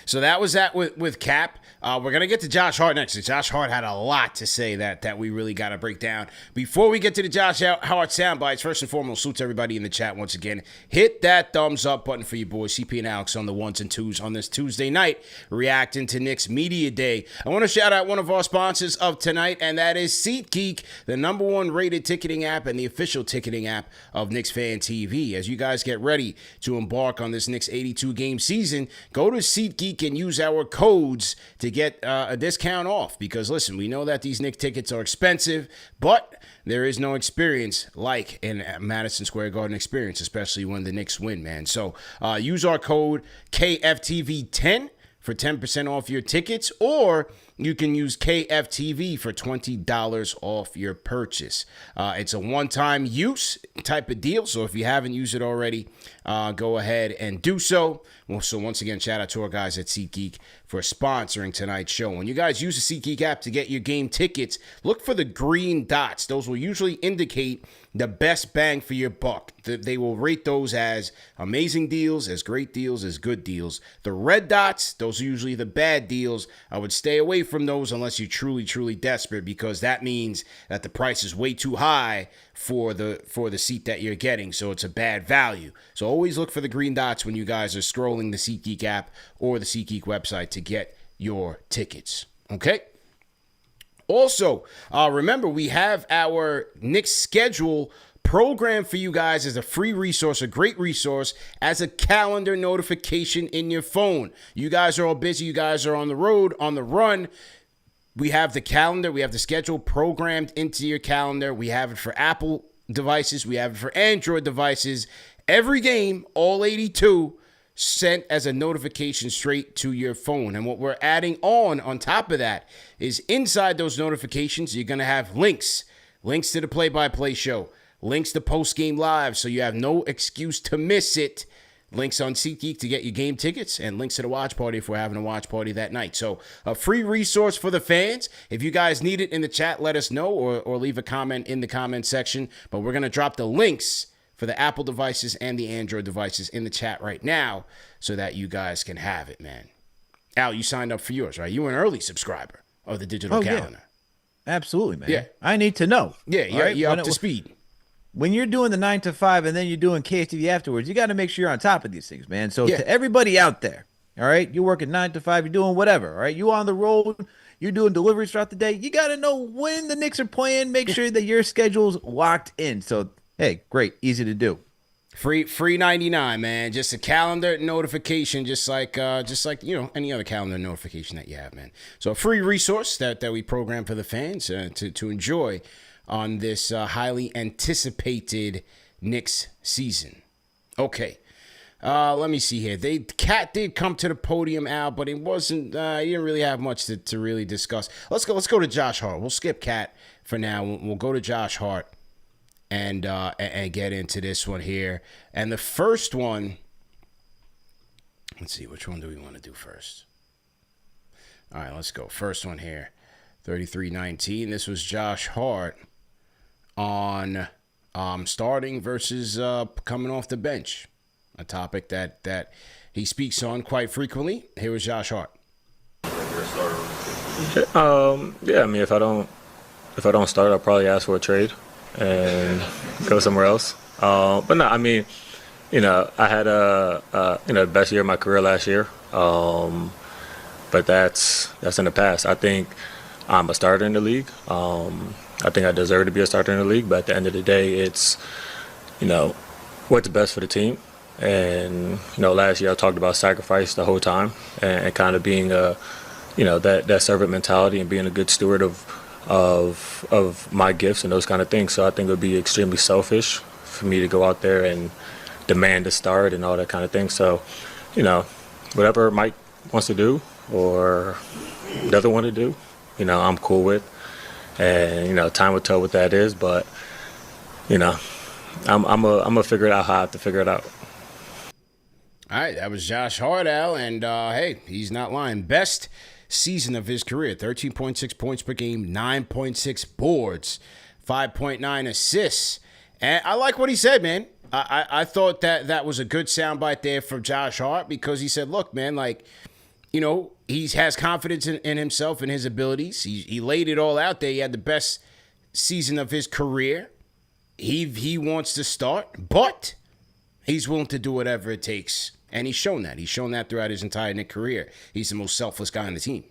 B: So that was that with Cap. We're going to get to Josh Hart next. Josh Hart had a lot to say that we really got to break down. Before we get to the Josh Hart soundbites, first and foremost, salute to everybody in the chat once again. Hit that thumbs up button for your boys, CP and Alex, on the ones and twos on this Tuesday night, reacting to Knicks Media Day. I want to shout out one of our sponsors of tonight, and that is SeatGeek, the #1 rated ticketing app and the official ticketing app of KnicksFanTV. As you guys get ready to embark on this Knicks 82-game season, go to SeatGeek and use our codes to get a discount off. Because, listen, we know that these Knicks tickets are expensive, but there is no experience like in Madison Square Garden experience, especially when the Knicks win, man. So use our code KFTV10 for 10% off your tickets, or you can use KFTV for $20 off your purchase. It's a one-time use type of deal, so if you haven't used it already, go ahead and do so. Well, so once again, shout out to our guys at SeatGeek for sponsoring tonight's show. When you guys use the SeatGeek app to get your game tickets, look for the green dots. Those will usually indicate the best bang for your buck. They will rate those as amazing deals, as great deals, as good deals. The red dots, those are usually the bad deals. I would stay away from those unless you're truly, truly desperate, because that means that the price is way too high for the seat that you're getting, so it's a bad value. So always look for the green dots when you guys are scrolling the SeatGeek app or the SeatGeek website to get your tickets. Okay? Also, remember, we have our Knicks schedule program for you guys as a free resource, a great resource, as a calendar notification in your phone. You guys are all busy. You guys are on the road, on the run. We have the calendar. We have the schedule programmed into your calendar. We have it for Apple devices. We have it for Android devices. Every game, all 82, sent as a notification straight to your phone. And what we're adding on top of that is inside those notifications, you're going to have links to the play-by-play show, links to post-game live, so you have no excuse to miss it. Links on SeatGeek to get your game tickets, and links to the watch party if we're having a watch party that night. So a free resource for the fans. If you guys need it in the chat, let us know, or leave a comment in the comment section. But we're going to drop the links for the Apple devices and the Android devices in the chat right now so that you guys can have it, man. Al, you signed up for yours, right? You were an early subscriber of the digital calendar.
C: Yeah. Absolutely, man.
B: Yeah.
C: I need to know.
B: Yeah, you're up to speed.
C: When you're doing the 9 to 5 and then you're doing KFTV afterwards, you got to make sure you're on top of these things, man. So to everybody out there, all right, you're working 9 to 5, you're doing whatever, all right? You on the road, you're doing deliveries throughout the day. You got to know when the Knicks are playing. Make sure that your schedule's locked in. So, hey, great, easy to do.
B: Free 99, man. Just a calendar notification, just like any other calendar notification that you have, man. So a free resource that we program for the fans to enjoy on this highly anticipated Knicks season. Okay, let me see here. Cat did come to the podium, Al, but it wasn't. He didn't really have much to really discuss. Let's go to Josh Hart. We'll skip Cat for now. We'll go to Josh Hart and get into this one here. And the first one, let's see, which one do we want to do first? All right, let's go. First one here, 33-19. This was Josh Hart on starting versus coming off the bench, a topic that he speaks on quite frequently. Here was Josh Hart.
I: Yeah, I mean, if I don't start, I'll probably ask for a trade and go somewhere else. But no, I mean, I had a best year of my career last year. But that's in the past. I think I'm a starter in the league. I think I deserve to be a starter in the league. But at the end of the day, it's what's best for the team. And last year I talked about sacrifice the whole time and kind of being that servant mentality and being a good steward of my gifts and those kind of things. So I think it would be extremely selfish for me to go out there and demand a start and all that kind of thing. So, whatever Mike wants to do or doesn't want to do, I'm cool with. And, time will tell what that is. But, I'm gonna figure it out how I have to figure it out.
B: All right, that was Josh Hart, Al, and hey, he's not lying. Best season of his career, 13.6 points per game, 9.6 boards, 5.9 assists. And I like what he said, man. I thought that was a good soundbite there from Josh Hart because he said, look, man, he has confidence in himself and his abilities. He laid it all out there. He had the best season of his career. He wants to start, but he's willing to do whatever it takes. And he's shown that. He's shown that throughout his entire Knicks career. He's the most selfless guy on the team.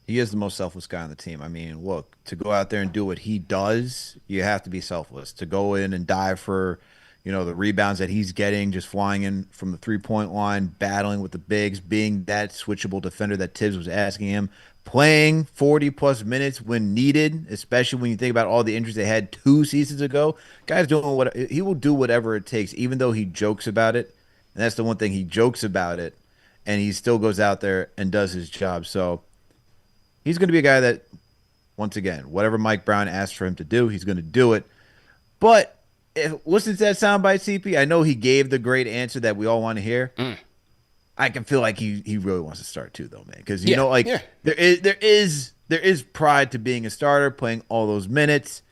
C: He is the most selfless guy on the team. I mean, look, to go out there and do what he does, you have to be selfless. To go in and dive for, the rebounds that he's getting, just flying in from the three-point line, battling with the bigs, being that switchable defender that Tibs was asking him, playing 40-plus minutes when needed, especially when you think about all the injuries they had 2 seasons ago. Guy's doing he will do whatever it takes, even though he jokes about it. And that's the one thing, he jokes about it, and he still goes out there and does his job. So, he's going to be a guy that, once again, whatever Mike Brown asks for him to do, he's going to do it. But listen to that soundbite, CP. I know he gave the great answer that we all want to hear. I can feel like he really wants to start too, though, man. Because there is pride to being a starter, playing all those minutes.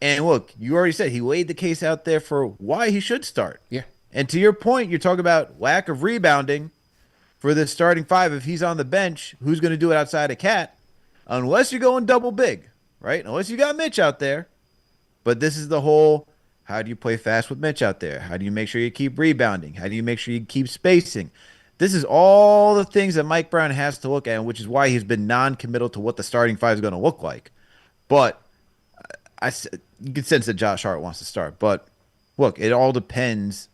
C: And look, you already said he laid the case out there for why he should start.
B: Yeah.
C: And to your point, you're talking about lack of rebounding for the starting five. If he's on the bench, who's going to do it outside of Cat? Unless you're going double big, right? Unless you got Mitch out there. But this is the whole, how do you play fast with Mitch out there? How do you make sure you keep rebounding? How do you make sure you keep spacing? This is all the things that Mike Brown has to look at, which is why he's been non-committal to what the starting five is going to look like. But you can sense that Josh Hart wants to start. But look, it all depends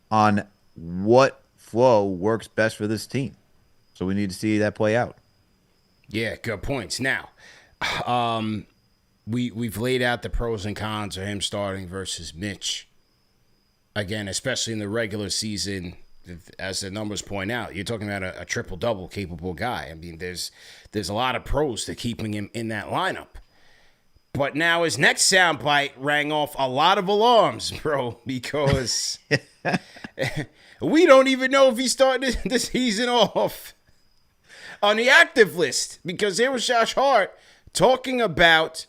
C: on what flow works best for this team. So we need to see that play out.
B: Yeah, good points. Now, we've laid out the pros and cons of him starting versus Mitch. Again, especially in the regular season, as the numbers point out, you're talking about a triple-double capable guy. I mean, there's a lot of pros to keeping him in that lineup. But now his next soundbite rang off a lot of alarms, bro, because we don't even know if he started the season off on the active list. Because here was Josh Hart talking about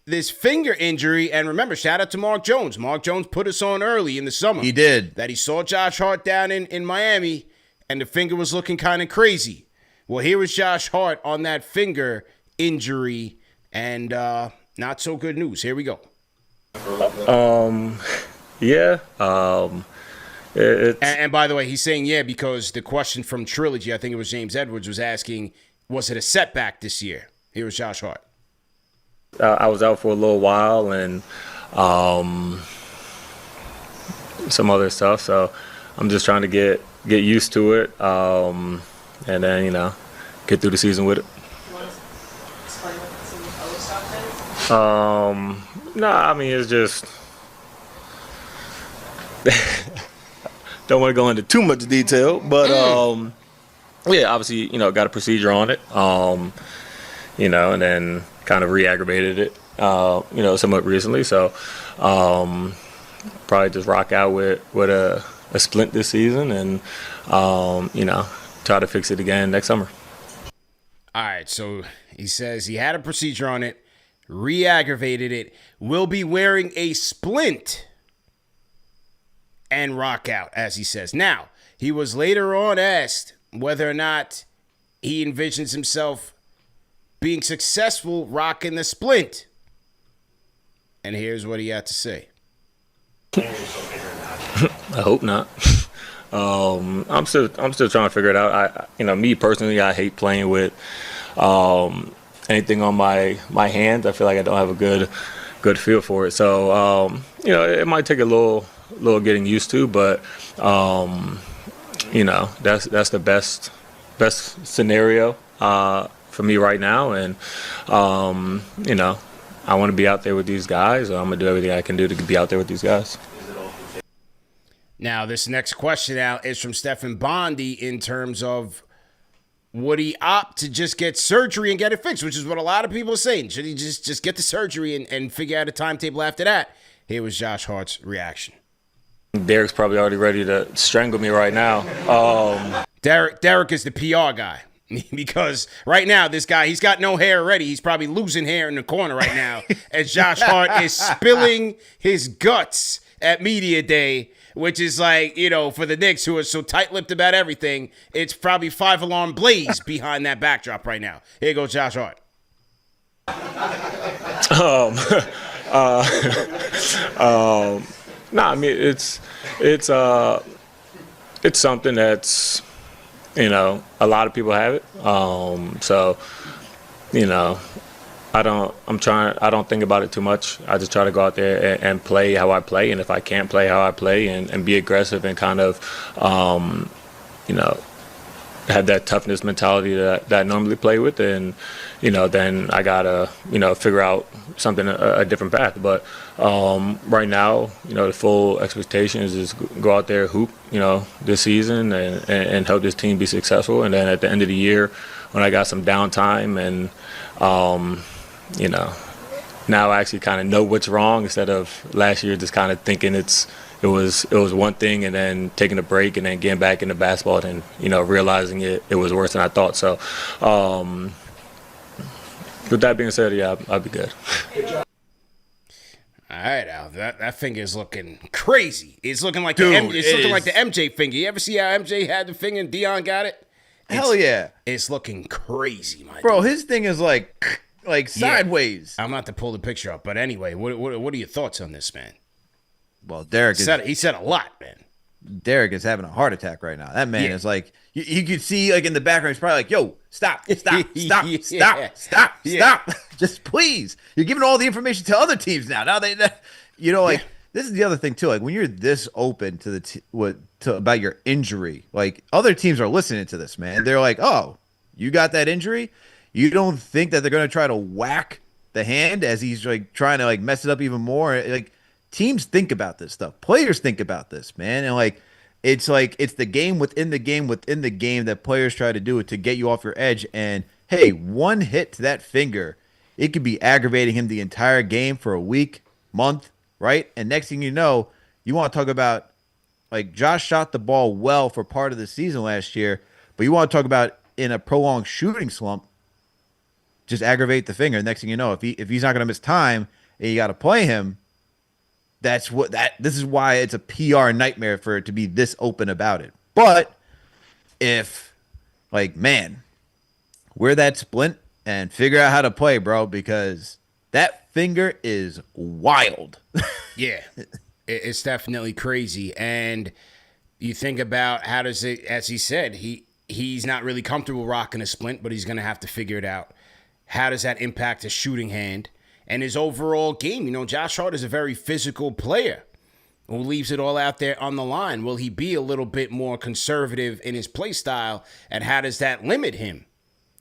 B: this finger injury. And remember, shout out to Mark Jones. Mark Jones put us on early in the summer.
C: He did.
B: That he saw Josh Hart down in Miami, and the finger was looking kind of crazy. Well, here was Josh Hart on that finger injury. And not so good news. Here we go.
I: Yeah.
B: And by the way, he's saying yeah because the question from Trilogy, I think it was James Edwards, was asking, was it a setback this year? Here was Josh Hart.
I: I was out for a little while and some other stuff, so I'm just trying to get used to it, and then get through the season with it. No, I mean, it's just don't want to go into too much detail, but yeah, obviously, got a procedure on it, and then kind of re-aggravated it, somewhat recently. So, probably just rock out with a splint this season, and try to fix it again next summer.
B: All right, so he says he had a procedure on it. Re-aggravated it, will be wearing a splint and rock out, as he says. Now, he was later on asked whether or not he envisions himself being successful rocking the splint. And here's what he had to say.
I: I hope not. I'm still trying to figure it out. Me personally, I hate playing with anything on my hands. I feel like I don't have a good feel for it. So it might take a little getting used to, but that's the best scenario for me right now. And I want to be out there with these guys. I'm gonna do everything I can do to be out there with these guys.
B: Now, this next question out is from Stephen Bondi in terms of, would he opt to just get surgery and get it fixed, which is what a lot of people are saying. Should he just get the surgery and figure out a timetable after that? Here was Josh Hart's reaction.
I: Derek's probably already ready to strangle me right now.
B: Derek is the PR guy. Because right now, this guy, he's got no hair already. He's probably losing hair in the corner right now as Josh Hart is spilling his guts at Media Day, which is like, for the Knicks, who are so tight-lipped about everything, it's probably 5-alarm blaze behind that backdrop right now. Here goes Josh Hart.
I: I mean, it's something that's, a lot of people have it. I don't think about it too much. I just try to go out there and play how I play. And if I can't play how I play and be aggressive and kind of, have that toughness mentality that I normally play with, and, then I got to, figure out something, a different path. But right now, the full expectation is just go out there, hoop, this season and help this team be successful. And then at the end of the year, when I got some downtime, and now I actually kind of know what's wrong instead of last year just kind of thinking it was one thing and then taking a break and then getting back into basketball and realizing it was worse than I thought. So with that being said, yeah, I'll be good.
B: All right, Al, that finger is looking crazy. It's looking like
C: Dude,
B: it's looking like the MJ finger. You ever see how MJ had the finger and Dion got it?
C: Hell yeah.
B: It's looking crazy, my
C: Bro,
B: dude.
C: his thing is like sideways.
B: I'm not to pull the picture up, but anyway, what are your thoughts on this, man?
C: Well,
B: He said a lot, man.
C: Derek is having a heart attack right now. That man is like, you could see like in the background, he's probably like, yo, stop. Just please. You're giving all the information to other teams now. Now this is the other thing too. Like when you're this open to about your injury, like other teams are listening to this, man. They're like, oh, you got that injury? You don't think that they're going to try to whack the hand as he's like trying to like mess it up even more? Like, teams think about this stuff. Players think about this, man. And it's the game within the game within the game that players try to do it to get you off your edge. And hey, one hit to that finger, it could be aggravating him the entire game for a week, month, right? And next thing you know, you want to talk about like Josh shot the ball well for part of the season last year, but you want to talk about in a prolonged shooting slump, just aggravate the finger. Next thing you know, if he's not going to miss time and you got to play him, this is why it's a PR nightmare for it to be this open about it. But if wear that splint and figure out how to play, bro, because that finger is wild.
B: Yeah, it's definitely crazy. And you think about how does it, as he said, he's not really comfortable rocking a splint, but he's going to have to figure it out. How does that impact his shooting hand and his overall game? Josh Hart is a very physical player who leaves it all out there on the line. Will he be a little bit more conservative in his play style, and how does that limit him?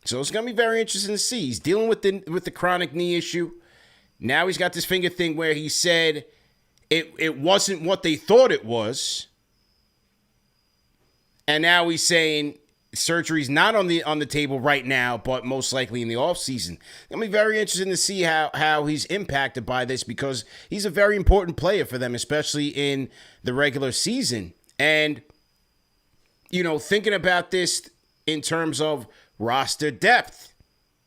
B: So it's going to be very interesting to see. He's dealing with the chronic knee issue. Now he's got this finger thing where he said it wasn't what they thought it was. And now he's saying surgery's not on the table right now, but most likely in the offseason. It's going to be very interesting to see how he's impacted by this, because he's a very important player for them, especially in the regular season. And, thinking about this in terms of roster depth.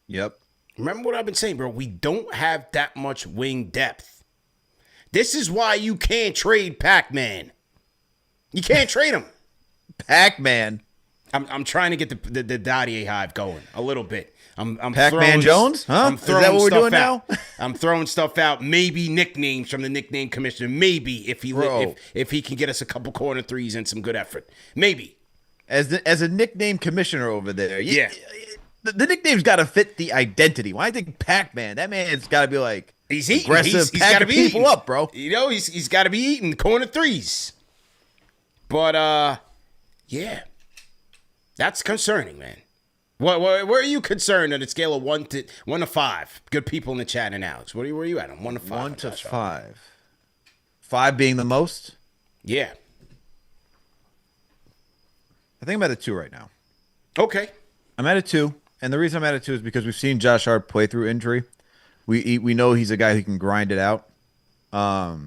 C: Yep.
B: Remember what I've been saying, bro? We don't have that much wing depth. This is why you can't trade Pac-Man. You can't trade him.
C: Pac-Man.
B: I'm trying to get the Dottie hive going a little bit. I'm
C: Pac-Man Jones? Huh?
B: I'm throwing
C: Is that what we're doing
B: out.
C: now?
B: I'm throwing stuff out. Maybe nicknames from the nickname commissioner. Maybe if he can get us a couple corner threes and some good effort. Maybe.
C: As a nickname commissioner over there.
B: Yeah.
C: The nickname's got to fit the identity. When I think Pac-Man, that man's got to be like
B: he's eating.
C: aggressive,
B: he's got to be
C: people
B: eating.
C: up, bro.
B: He's got to be eating corner threes. But yeah. That's concerning, man. Where are you concerned on a scale of 1 to 5? Good people in the chat and Alex. Where are you at on 1 to 5?
C: 1 to 5. 5 being the most?
B: Yeah.
C: I think I'm at a 2 right now.
B: Okay.
C: I'm at a 2, and the reason I'm at a 2 is because we've seen Josh Hart play through injury. We know he's a guy who can grind it out. I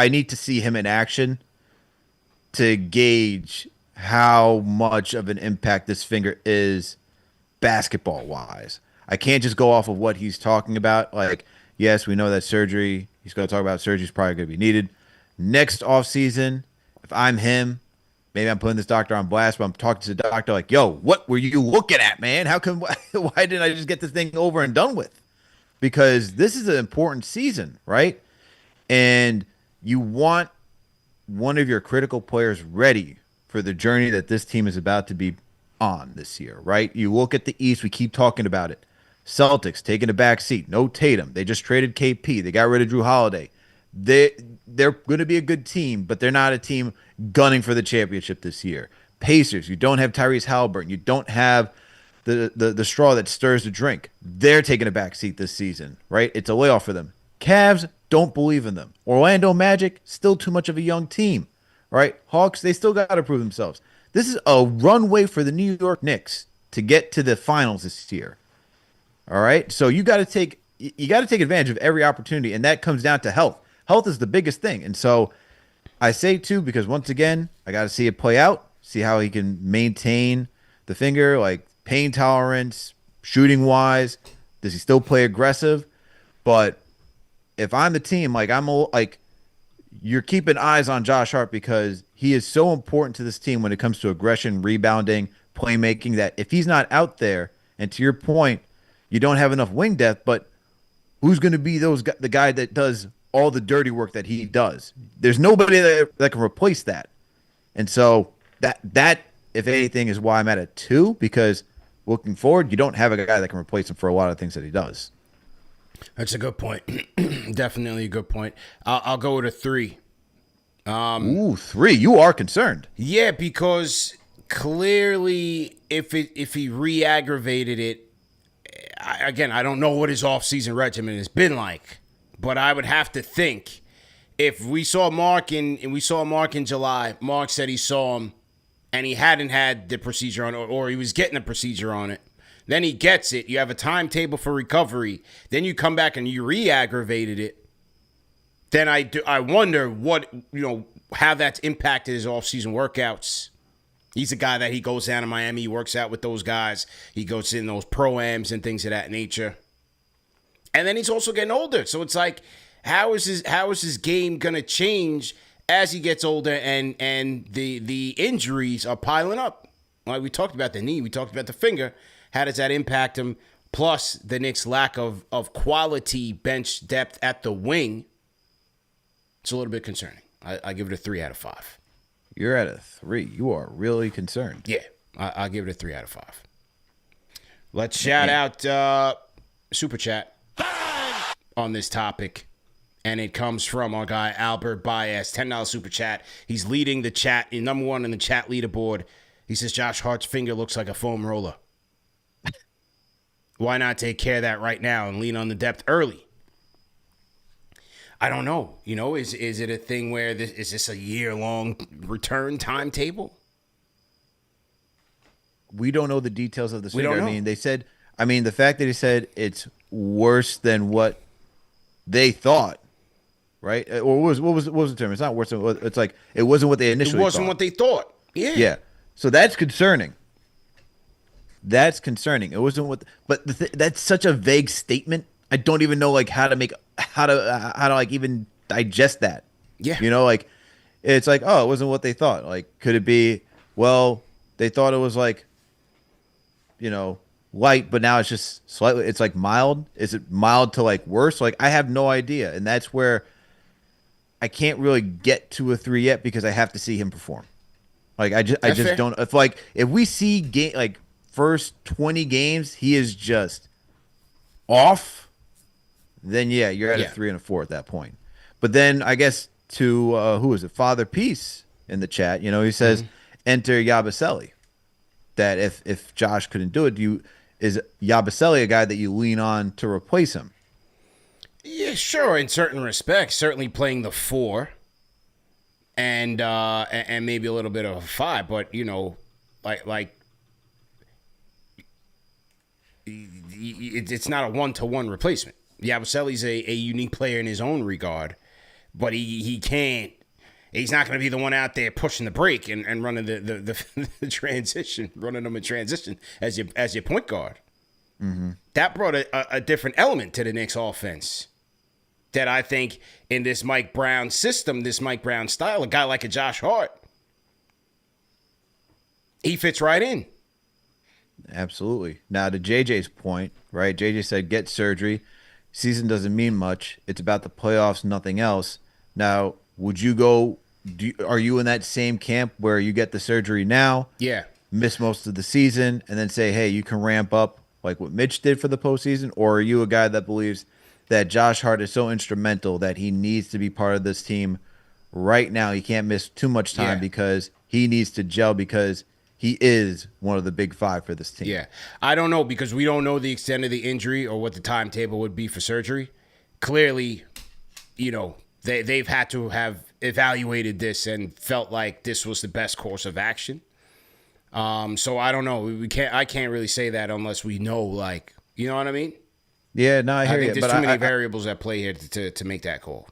C: need to see him in action to gauge how much of an impact this finger is basketball-wise. I can't just go off of what he's talking about. Like, yes, we know that surgery, he's going to talk about surgery is probably going to be needed. Next offseason, if I'm him, maybe I'm putting this doctor on blast, but I'm talking to the doctor like, yo, what were you looking at, man? Why didn't I just get this thing over and done with? Because this is an important season, right? And you want one of your critical players ready for the journey that this team is about to be on this year, right? You look at the East, we keep talking about it. Celtics taking a back seat. No Tatum. They just traded KP. They got rid of Drew Holiday. They're going to be a good team, but they're not a team gunning for the championship this year. Pacers, you don't have Tyrese Halliburton. You don't have the straw that stirs the drink. They're taking a back seat this season, right? It's a layoff for them. Cavs, don't believe in them. Orlando Magic, still too much of a young team. Right? Hawks, they still got to prove themselves. This is a runway for the New York Knicks to get to the finals this year. All right, so you got to take advantage of every opportunity, and that comes down to health. Health is the biggest thing, and so I say too because once again, I got to see it play out, see how he can maintain the finger, like pain tolerance, shooting wise. Does he still play aggressive? But if I'm the team, you're keeping eyes on Josh Hart because he is so important to this team when it comes to aggression, rebounding, playmaking, that if he's not out there, and to your point, you don't have enough wing depth, but who's going to be the guy that does all the dirty work that he does? There's nobody that can replace that. And so that, if anything, is why I'm at a 2, because looking forward, you don't have a guy that can replace him for a lot of things that he does.
B: That's a good point. Definitely a good point. I'll go with a 3.
C: 3. You are concerned.
B: Yeah, because clearly, if he re-aggravated it, I don't know what his off-season regimen has been like, but I would have to think if we saw Mark in July, Mark said he saw him and he hadn't had the procedure on, or he was getting a procedure on it. Then he gets it. You have a timetable for recovery. Then you come back and you re-aggravated it. Then I wonder how that's impacted his off-season workouts. He's a guy that he goes down to Miami. He works out with those guys. He goes in those pro-ams and things of that nature. And then he's also getting older. So it's like, how is his game going to change as he gets older and the injuries are piling up? Like we talked about the knee. We talked about the finger. How does that impact him? Plus the Knicks' lack of quality bench depth at the wing. It's a little bit concerning. I give it a 3 out of 5.
C: You're at a 3. You are really concerned.
B: Yeah, I'll give it a 3 out of 5. Let's shout out Super Chat on this topic. And it comes from our guy, Albert Baez, $10 Super Chat. He's leading the chat, number 1 in the chat leaderboard. He says, Josh Hart's finger looks like a foam roller. Why not take care of that right now and lean on the depth early? I don't know. Is it a thing where is this a year-long return timetable?
C: We don't know the details of the
B: We
C: finger.
B: don't know.
C: The fact that he said it's worse than what they thought, right? Or what was the term? It's not worse than it's like it wasn't what they initially thought.
B: It wasn't what they thought. Yeah.
C: Yeah. So that's concerning. That's concerning. It wasn't what, but that's such a vague statement. I don't even know how to even digest that.
B: Yeah.
C: It's like, oh, it wasn't what they thought. Like, could it be, well, they thought it was light, but now it's just slightly, it's like mild. Is it mild to worse? I have no idea. And that's where I can't really get to a 3 yet because I have to see him perform. I just
B: fair.
C: don't, if we see first 20 games, he is just off, then yeah, you're at a 3 and a 4 at that point. But then I guess to who is it? Father Peace in the chat, he says enter Yabusele. That if Josh couldn't do it, is Yabusele a guy that you lean on to replace him?
B: Yeah, sure. In certain respects, certainly playing the 4, and maybe a little bit of a 5. But it's not a 1-to-1 replacement. Yabusele's a unique player in his own regard, but he can't. He's not going to be the one out there pushing the break and running the transition, running them in transition as your point guard.
C: Mm-hmm.
B: That brought a different element to the Knicks offense that I think in this Mike Brown system, this Mike Brown style, a guy like a Josh Hart, he fits right in.
C: Absolutely. Now, to JJ's point, right? JJ said get surgery. Season doesn't mean much. It's about the playoffs, nothing else. Now, would you go? Are you in that same camp where you get the surgery now?
B: Yeah.
C: Miss most of the season, and then say, hey, you can ramp up like what Mitch did for the postseason? Or are you a guy that believes that Josh Hart is so instrumental that he needs to be part of this team right now? He can't miss too much time because he needs to gel because he is one of the big 5 for this team.
B: Yeah. I don't know because we don't know the extent of the injury or what the timetable would be for surgery. Clearly, they've had to have evaluated this and felt like this was the best course of action. So I don't know. I can't really say that unless we know, like, you know what I mean?
C: Yeah, no, I hear
B: I think
C: you.
B: there's
C: But
B: too many variables at play here to make that call.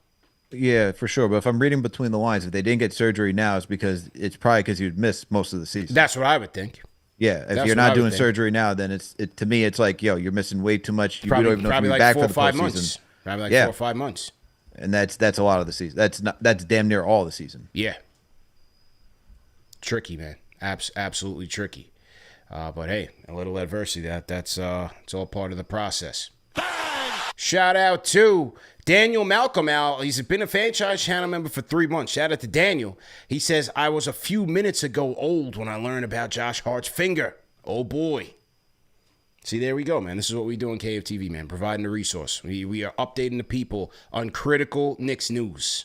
C: yeah, for sure. But if I'm reading between the lines, if they didn't get surgery now, it's probably because you'd miss most of the season.
B: That's what I would think.
C: Yeah, if
B: That's
C: you're
B: what I
C: not
B: would
C: doing
B: think.
C: surgery now, then to me it's like, yo, you're missing way too much. You don't even know if
B: Probably
C: you'll be
B: like
C: back
B: 4
C: for
B: or
C: the
B: 5
C: postseason.
B: months. Probably like
C: Yeah.
B: 4 or 5 months.
C: And that's a lot of the season. That's damn near all the season.
B: Yeah. Tricky, man. Absolutely tricky. But hey, a little adversity. That's it's all part of the process. Shout out to Daniel Malcolm Al. He's been a franchise channel member for 3 months. Shout out to Daniel. He says, I was a few minutes ago old when I learned about Josh Hart's finger. Oh boy. See, there we go, man. This is what we do on KFTV, man. Providing the resource. We are updating the people on critical Knicks news.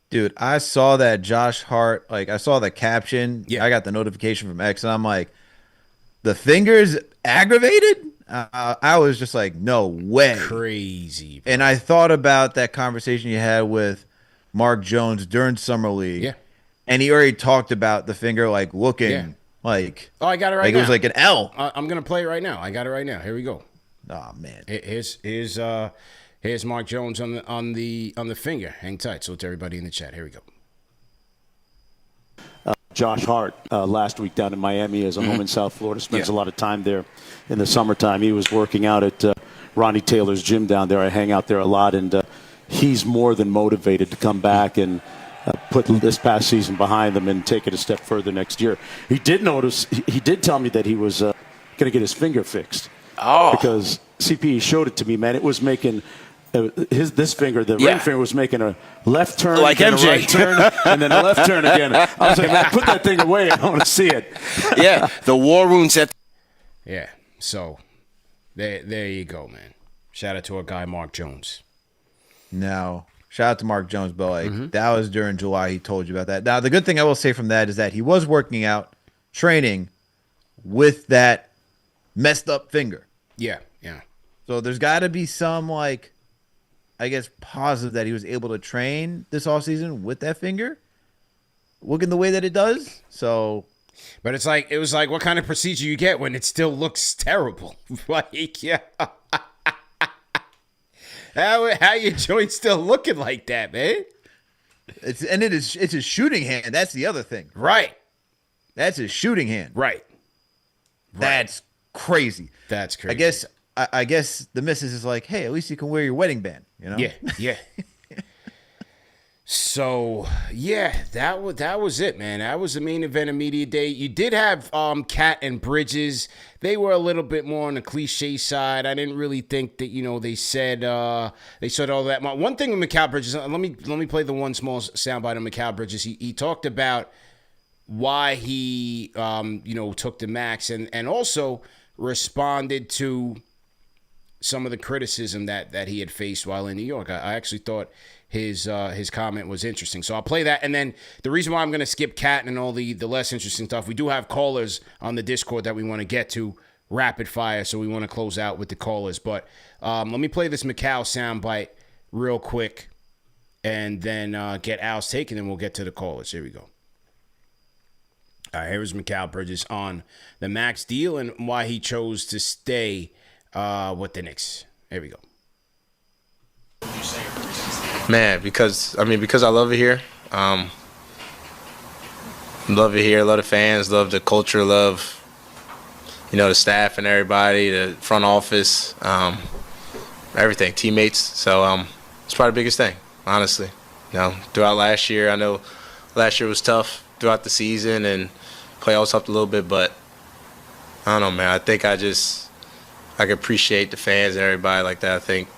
C: Dude, I saw that Josh Hart, like I saw the caption.
B: Yeah.
C: I got the notification from X and I'm like, the finger's aggravated? I was just like, no way.
B: Crazy. Bro.
C: And I thought about that conversation you had with Mark Jones during Summer League.
B: Yeah.
C: And he already talked about the finger like looking
B: Yeah.
C: like,
B: Oh, I got it right
C: like
B: now.
C: it was like an L.
B: I'm going to play it right now. I got it right now. Here we go.
C: Oh man.
B: Here's Mark Jones on the finger. Hang tight. So to everybody in the chat. Here we go.
J: Josh Hart last week down in Miami as a home in South Florida. Spends a lot of time there in the summertime. He was working out at Ronnie Taylor's gym down there. I hang out there a lot, and he's more than motivated to come back and put this past season behind them and take it a step further next year. He did tell me that he was going to get his finger fixed. Oh. Because CPE showed it to me, man. It was making this finger, the ring finger, was making a left turn,
K: like
J: then
K: MJ.
J: a right turn, and then a left turn again. I was like, man, put that thing away. I don't want to see it.
K: Yeah, the war wounds at.
B: Yeah. So there you go, man. Shout out to our guy Mark Jones.
C: No. Shout out to Mark Jones, but like that was during July. He told you about that. Now, the good thing I will say from that is that he was working out, training with that messed up finger.
B: Yeah, yeah.
C: So there's got to be some, like, I guess, positive that he was able to train this offseason with that finger, looking the way that it does. So,
B: but it was like, what kind of procedure you get when it still looks terrible? Like, yeah. How your joints still looking like that, man?
C: it's his shooting hand. That's the other thing.
B: Right.
C: That's his shooting hand.
B: Right.
C: That's crazy.
B: That's crazy.
C: I guess the missus is like, hey, at least you can wear your wedding band, you know?
B: Yeah, yeah. So yeah, that was it, man. That was the main event of Media Day. You did have Cat and Bridges. They were a little bit more on the cliche side. I didn't really think that they said all that. One thing with Mikal Bridges. Let me play the one small soundbite of Mikal Bridges. He talked about why he took the max and also responded to some of the criticism that he had faced while in New York. I actually thought his comment was interesting. So I'll play that. And then the reason why I'm going to skip Cat and all the less interesting stuff, we do have callers on the Discord that we want to get to rapid fire. So we want to close out with the callers. But let me play this Mikal soundbite real quick and then get Al's take, and then we'll get to the callers. Here we go. All right, here's Mikal Bridges on the max deal and why he chose to stay with the Knicks. Here we go.
L: Man, because I love it here. Love it here. Love the fans. Love the culture. Love, the staff and everybody, the front office, everything, teammates. So it's probably the biggest thing, honestly. Throughout last year, I know last year was tough throughout the season and playoffs helped a little bit, but I don't know, man. I think I can appreciate the fans and everybody like that. I think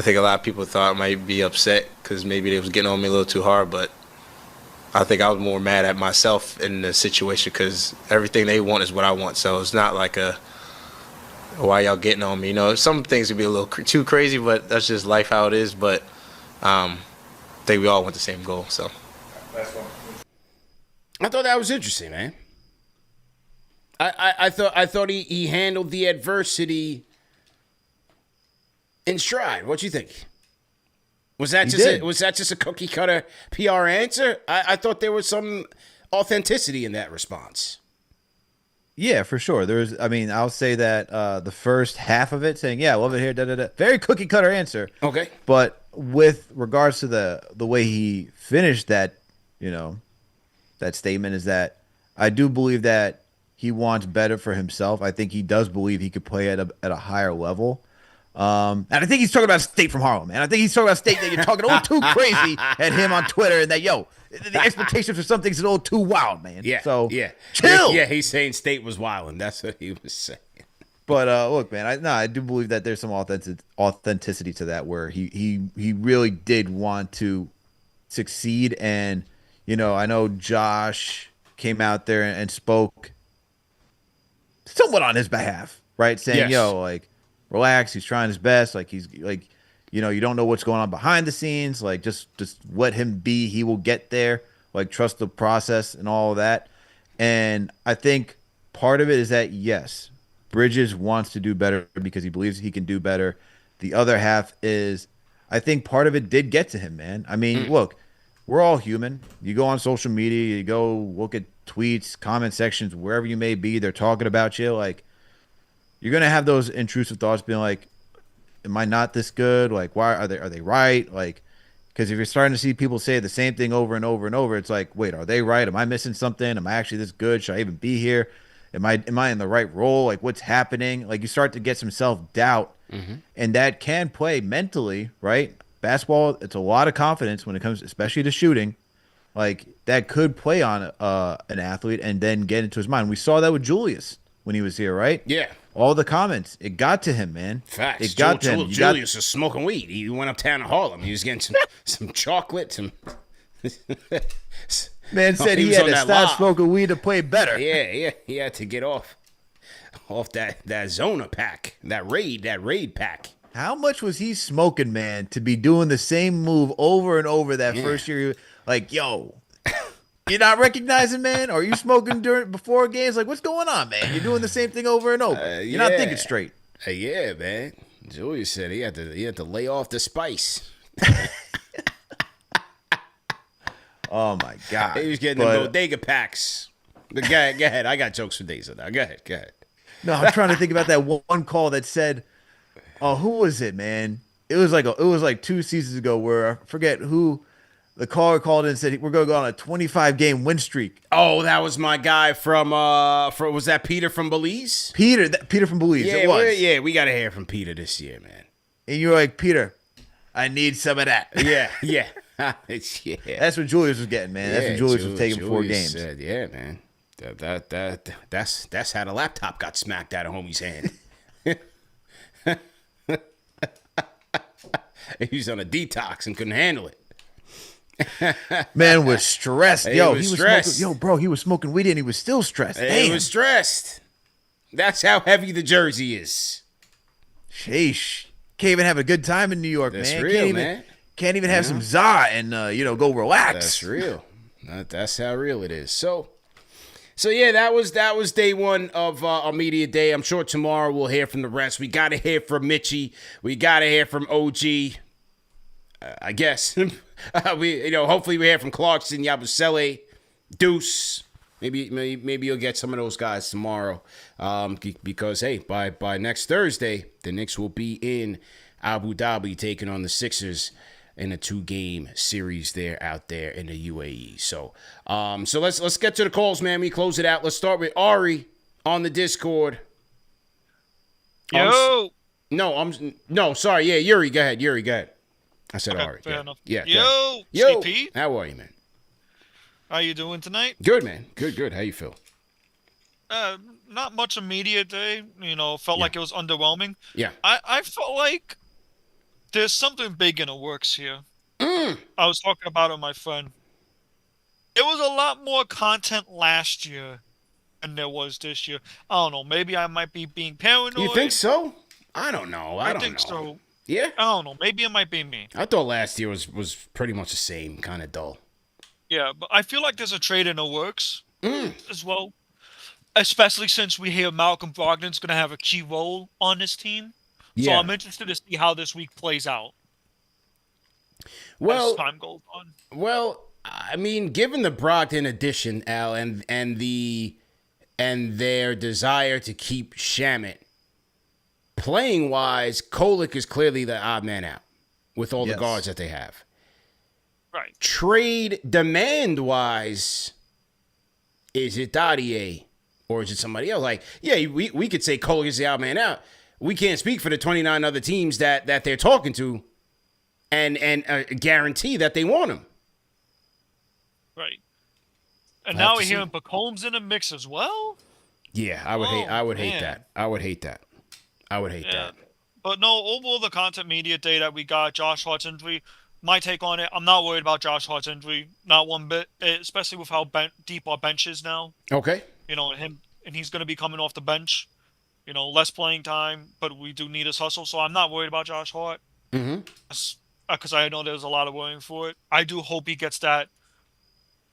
L: a lot of people thought I might be upset because maybe they was getting on me a little too hard, but I think I was more mad at myself in the situation because everything they want is what I want. So it's not like why y'all getting on me. Some things would be a little too crazy, but that's just life how it is. But I think we all want the same goal. So
B: I thought that was interesting, man. I thought he handled the adversity in stride. What you think? Was that just a cookie cutter PR answer? I thought there was some authenticity in that response.
C: Yeah, for sure. I'll say that the first half of it saying, yeah, love it here, very cookie cutter answer.
B: Okay.
C: But with regards to the way he finished that, that statement is that I do believe that he wants better for himself. I think he does believe he could play at a higher level. And I think he's talking about State from Harlem, man. I think he's talking about State that you're talking a little too crazy at him on Twitter and that, the expectations for some things is a little too wild, man.
B: Yeah.
C: So,
B: yeah.
C: chill.
B: Yeah, he's saying State was wild, and that's what he was saying.
C: But look, man, I do believe that there's some authenticity to that where he really did want to succeed. And, I know Josh came out there and spoke somewhat on his behalf, right? Saying,
B: Yes.
C: Relax, he's trying his best. You don't know what's going on behind the scenes. Just let him be. He will get there. Trust the process and all of that. And I think part of it is that, yes, Bridges wants to do better because he believes he can do better. The other half is, I think part of it did get to him, man. I mean, look, we're all human. You go on social media, you go look at tweets, comment sections, wherever you may be, they're talking about you. You're going to have those intrusive thoughts being like, am I not this good? Why are they right? Because if you're starting to see people say the same thing over and over and over, it's like, wait, are they right? Am I missing something? Am I actually this good? Should I even be here? Am I in the right role? What's happening? You start to get some self-doubt, and that can play mentally, right? Basketball, it's a lot of confidence when it comes, especially to shooting. That could play on an athlete and then get into his mind. We saw that with Julius when he was here, right?
B: Yeah.
C: All the comments, it got to him, man.
B: Facts.
C: It got to him.
B: Julius was smoking weed. He went uptown to Harlem. He was getting some chocolate, some.
C: Man said he had to stop smoking weed to play better.
B: Yeah. He had to get off that Zona pack, that raid pack.
C: How much was he smoking, man, to be doing the same move over and over that first year? You're not recognizing, man? Or are you smoking before games? What's going on, man? You're doing the same thing over and over. You're not thinking straight.
B: Yeah, man. Julius said he had to lay off the spice.
C: Oh my God.
B: He was getting the bodega packs. But go ahead. I got jokes for days on that. Go ahead.
C: No, I'm trying to think about that one call that said, "Oh, who was it, man?" It was like 2 seasons ago where I forget who. The caller called in and said, we're going to go on a 25-game win streak.
B: Oh, that was my guy from was that Peter from Belize?
C: Peter from Belize,
B: yeah,
C: it was.
B: We got to hear from Peter this year, man.
C: And you were like, Peter, I need some of that.
B: Yeah. yeah.
C: That's what Julius was getting, man. That's what Julius was taking 4 games.
B: Said, yeah, man. That's how the laptop got smacked out of homie's hand. He was on a detox and couldn't handle it.
C: Man was stressed. He was
B: stressed.
C: He was smoking weed and he was still stressed.
B: He was stressed. That's how heavy the jersey is.
C: Sheesh. Can't even have a good time in New York,
B: That's
C: man.
B: Real, man.
C: Can't even have some za and go relax.
B: That's real. That's how real it is. So yeah, that was day one of our media day. I'm sure tomorrow we'll hear from the rest. We got to hear from Mitchie. We got to hear from OG. I guess. Hopefully we hear from Clarkson, Yabusele, Deuce. Maybe you'll get some of those guys tomorrow. Because hey, by next Thursday, the Knicks will be in Abu Dhabi taking on the Sixers in a 2-game series out there in the UAE. So let's get to the calls, man. We close it out. Let's start with Ari on the Discord.
M: Yo.
B: Sorry. Yeah, Yuri, go ahead. I said
M: okay,
B: Ari.
M: Fair enough.
B: Yeah.
M: Yo,
B: Yo.
M: CP.
B: How are you, man?
M: How you doing tonight?
B: Good, man. Good. How you feel?
M: Not much a media day. Felt like it was underwhelming.
B: Yeah.
M: I felt like there's something big in the works here.
B: Mm.
M: I was talking about it with my friend. There was a lot more content last year than there was this year. I don't know. Maybe I might be being paranoid.
B: You think so? I don't know. I don't
M: think
B: know.
M: so.
B: Yeah?
M: I don't know. Maybe it might be me.
B: I thought last year was pretty much the same, kind of dull.
M: Yeah, but I feel like there's a trade in the works as well. Especially since we hear Malcolm Brogdon's going to have a key role on this team. So I'm interested to see how this week plays out.
B: Well,
M: as time goes on.
B: Well, I mean, given the Brogdon addition, Al, and their desire to keep Shamet, playing wise, Kolek is clearly the odd man out with all the guards that they have.
M: Right.
B: Trade demand wise, is it Dadier or is it somebody else? Like, yeah, we could say Kolek is the odd man out. We can't speak for the 29 other teams that they're talking to and guarantee that they want him.
M: Right. And now we're hearing Bacomb's in the mix as well?
B: Yeah, I would hate that. I would hate that.
M: But no, overall the content media day that we got, Josh Hart's injury, my take on it, I'm not worried about Josh Hart's injury, not one bit, especially with how deep our bench is now.
B: Okay.
M: You know, and he's going to be coming off the bench. You know, less playing time, but we do need his hustle, so I'm not worried about Josh Hart.
B: Mm-hmm.
M: Because I know there's a lot of worrying for it. I do hope he gets that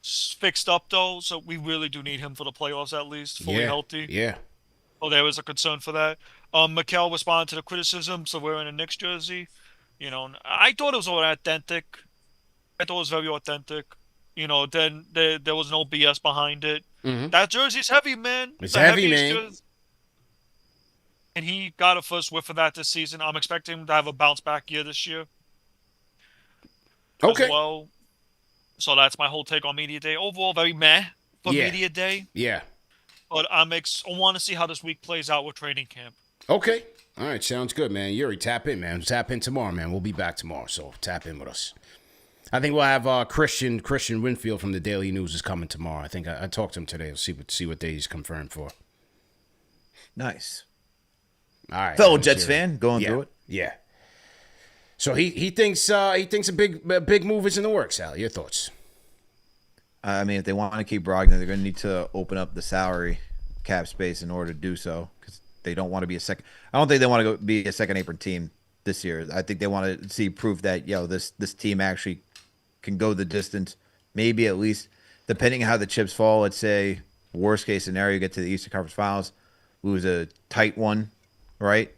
M: fixed up, though, so we really do need him for the playoffs at least, fully healthy.
B: Yeah.
M: Oh, there was a concern for that. Mikal responded to the criticism, so we're in a Knicks jersey. You know, I thought it was all authentic. I thought it was very authentic. You know, then there was no BS behind it.
B: Mm-hmm.
M: That jersey's heavy, man.
B: It's heavy, man.
M: Jersey. And he got a first whiff of that this season. I'm expecting him to have a bounce back year this year.
B: Okay.
M: As well. So that's my whole take on Media Day. Overall, very meh for Media Day.
B: Yeah.
M: But I want to see how this week plays out with training camp.
B: Okay. All right. Sounds good, man. Yuri, tap in, man. Tap in tomorrow, man. We'll be back tomorrow, so tap in with us. I think we'll have Christian Winfield from the Daily News is coming tomorrow. I think I talked to him today. We'll see what day he's confirmed for.
C: Nice.
B: All right,
C: fellow Jets fan going through it.
B: Yeah. So he thinks a big move is in the works. Al, your thoughts?
C: I mean, if they want to keep Brogdon, they're going to need to open up the salary cap space in order to do so, because they don't want to be a second. I don't think they want to be a second apron team this year. I think they want to see proof that this team actually can go the distance. Maybe at least, depending on how the chips fall. Let's say worst case scenario, you get to the Eastern Conference Finals, lose a tight one. Right?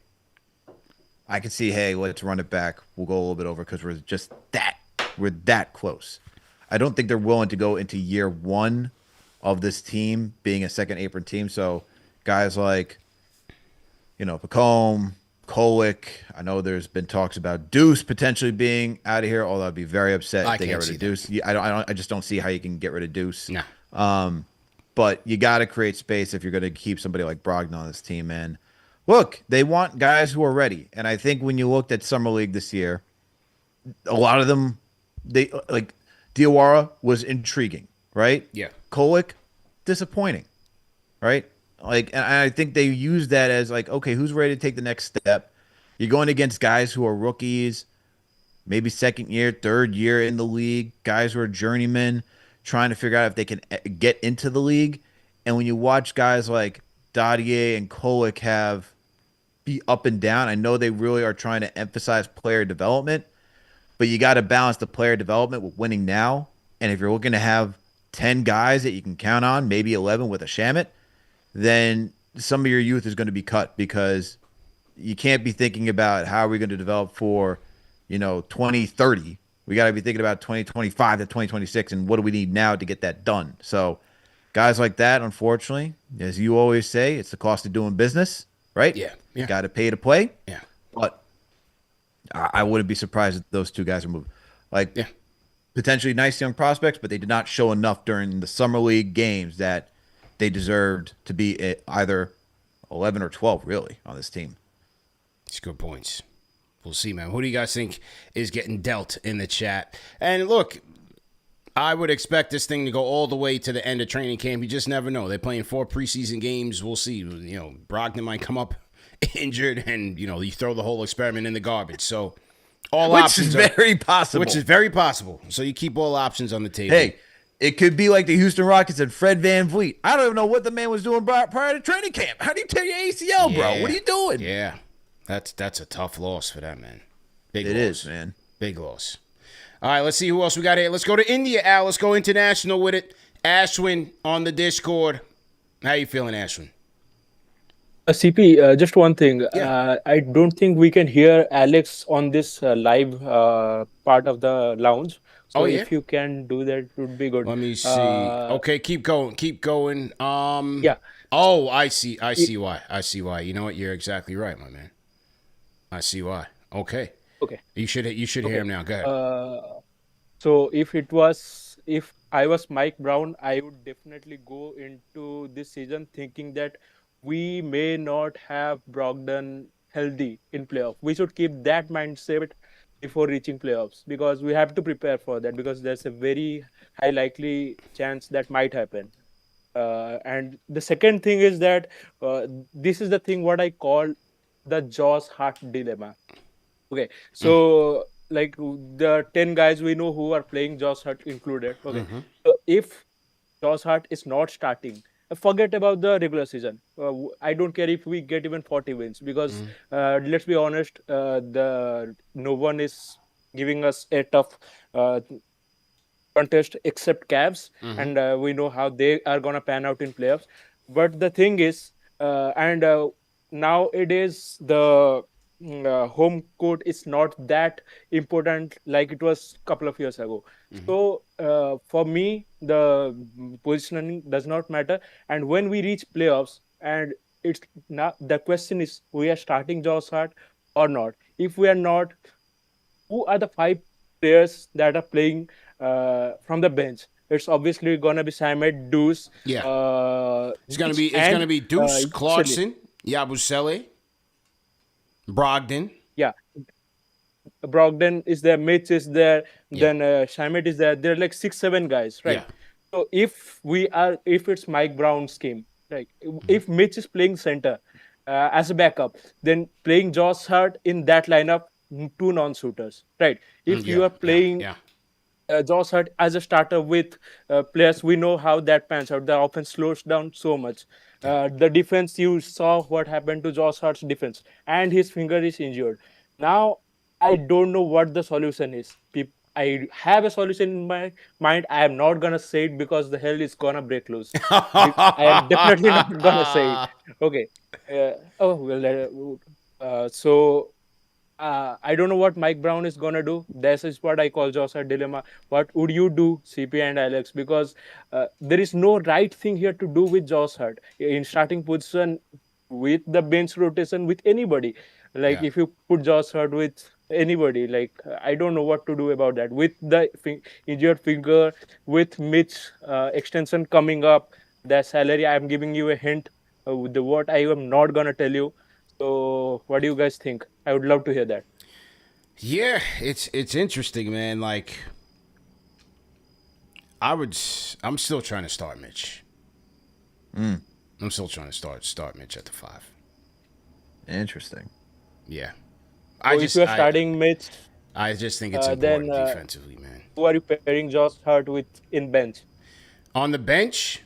C: I can see, hey, let's run it back. We'll go a little bit over because we're that close. I don't think they're willing to go into year one of this team being a second apron team. So guys like, Pacome, Kolek. I know there's been talks about Deuce potentially being out of here, although I'd be very upset if they get rid of Deuce. I just don't see how you can get rid of Deuce.
B: No.
C: But you got to create space if you're going to keep somebody like Brogdon on this team, man. Look, they want guys who are ready. And I think when you looked at Summer League this year, a lot of them, Diawara was intriguing, right?
B: Yeah.
C: Kolek, disappointing, right? And I think they use that as okay, who's ready to take the next step? You're going against guys who are rookies, maybe second year, third year in the league, guys who are journeymen, trying to figure out if they can get into the league. And when you watch guys like Dadier and Kolek be up and down. I know they really are trying to emphasize player development, but you got to balance the player development with winning now. And if you're looking to have 10 guys that you can count on, maybe 11 with a Shamet, then some of your youth is going to be cut, because you can't be thinking about how are we going to develop for, 2030. We got to be thinking about 2025 to 2026 and what do we need now to get that done. So guys like that, unfortunately, as you always say, it's the cost of doing business, right?
B: Yeah.
C: You got to pay to play.
B: Yeah.
C: But I wouldn't be surprised if those two guys are moving. Potentially nice young prospects, but they did not show enough during the Summer League games that they deserved to be either 11 or 12, really, on this team.
B: It's good points. We'll see, man. Who do you guys think is getting dealt in the chat? And look, I would expect this thing to go all the way to the end of training camp. You just never know. They're playing 4 preseason games. We'll see. Brogdon might come up injured, and you throw the whole experiment in the garbage. So all options,
C: which is very possible.
B: Which is very possible. So you keep all options on the table.
C: Hey, it could be like the Houston Rockets and Fred VanVleet. I don't even know what the man was doing prior to training camp. How do you tear your ACL, bro? What are you doing?
B: Yeah, that's a tough loss for that man. Big loss.
C: It is, man.
B: Big loss. All right, let's see who else we got here. Let's go to India, Al. Let's go international with it. Ashwin on the Discord. How you feeling, Ashwin?
N: CP, just one thing.
B: Yeah.
N: I don't think we can hear Alex on this live part of the lounge. So
B: Oh, yeah?
N: if you can do that, it would be good.
B: Let me see. Okay, keep going. Keep going.
N: Yeah.
B: Oh, I see. I see why. I see why. You know what? You're exactly right, my man. I see why. Okay.
N: Okay.
B: You should hear him now. Go ahead.
N: So if I was Mike Brown, I would definitely go into this season thinking that we may not have Brogdon healthy in playoff. We should keep that mindset before reaching playoffs because we have to prepare for that because there's a very high likely chance that might happen. And the second thing is that this is the thing what I call the Jaws Hart dilemma. Okay, so like the 10 guys we know who are playing, Josh Hart included. Okay, so if Josh Hart is not starting, forget about the regular season. I don't care if we get even 40 wins because let's be honest, the no one is giving us a tough contest except Cavs, and we know how they are gonna pan out in playoffs. But the thing is, and nowadays the home court is not that important like it was a couple of years ago. So for me, the positioning does not matter. And when we reach playoffs, and it's now the question is, we are starting Josh Hart or not? If we are not, who are the 5 players that are playing from the bench? It's obviously gonna be Samet, Deuce.
B: Yeah. It's gonna be Deuce, Clarkson, Yabusele, Brogdon.
N: Yeah. Brogdon is there, Mitch is there, then Shamet is there. There are like 6-7 guys, right?
B: Yeah.
N: So if it's Mike Brown's scheme, like if Mitch is playing center as a backup, then playing Josh Hart in that lineup, 2 non-shooters, right? If you are playing Josh Hart as a starter with players, we know how that pans out. The offense slows down so much. The defense, you saw what happened to Josh Hart's defense, and his finger is injured. Now, I don't know what the solution is. I have a solution in my mind. I am not gonna say it because the hell is gonna break loose. I am definitely not gonna say it. Okay. So I don't know what Mike Brown is gonna do. This is what I call Josh Hart dilemma. What would you do, CP and Alex? Because there is no right thing here to do with Josh Hart in starting position with the bench rotation with anybody. Like if you put Josh Hart with anybody, like I don't know what to do about that. With the injured finger, with Mitch extension coming up, the salary, I'm giving you a hint. What I am not gonna tell you. So, what do you guys think? I would love to hear that.
B: Yeah, it's interesting, man. Like, I'm still trying to start Mitch. I'm still trying to start Mitch at the 5.
C: Interesting.
B: Yeah.
N: If you're starting Mitch,
B: I just think it's important defensively, man.
N: Who are you pairing Josh Hart with in bench?
B: On the bench?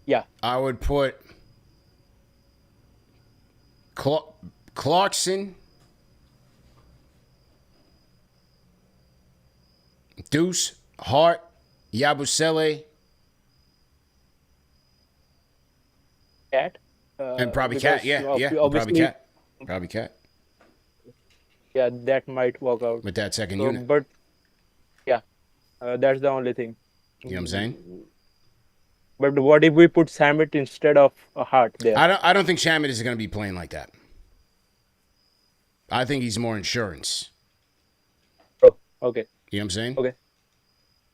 N: Yeah.
B: I would put Clarkson, Deuce, Hart, Yabusele,
N: Cat,
B: and probably Cat. Probably Cat.
N: Yeah, that might work out
B: with that second unit.
N: But yeah, that's the only thing.
B: You know what I'm saying?
N: But what if we put Samet instead of Hart there?
B: I don't think Samet is going to be playing like that. I think he's more insurance.
N: Oh, okay.
B: You know what I'm saying?
N: Okay.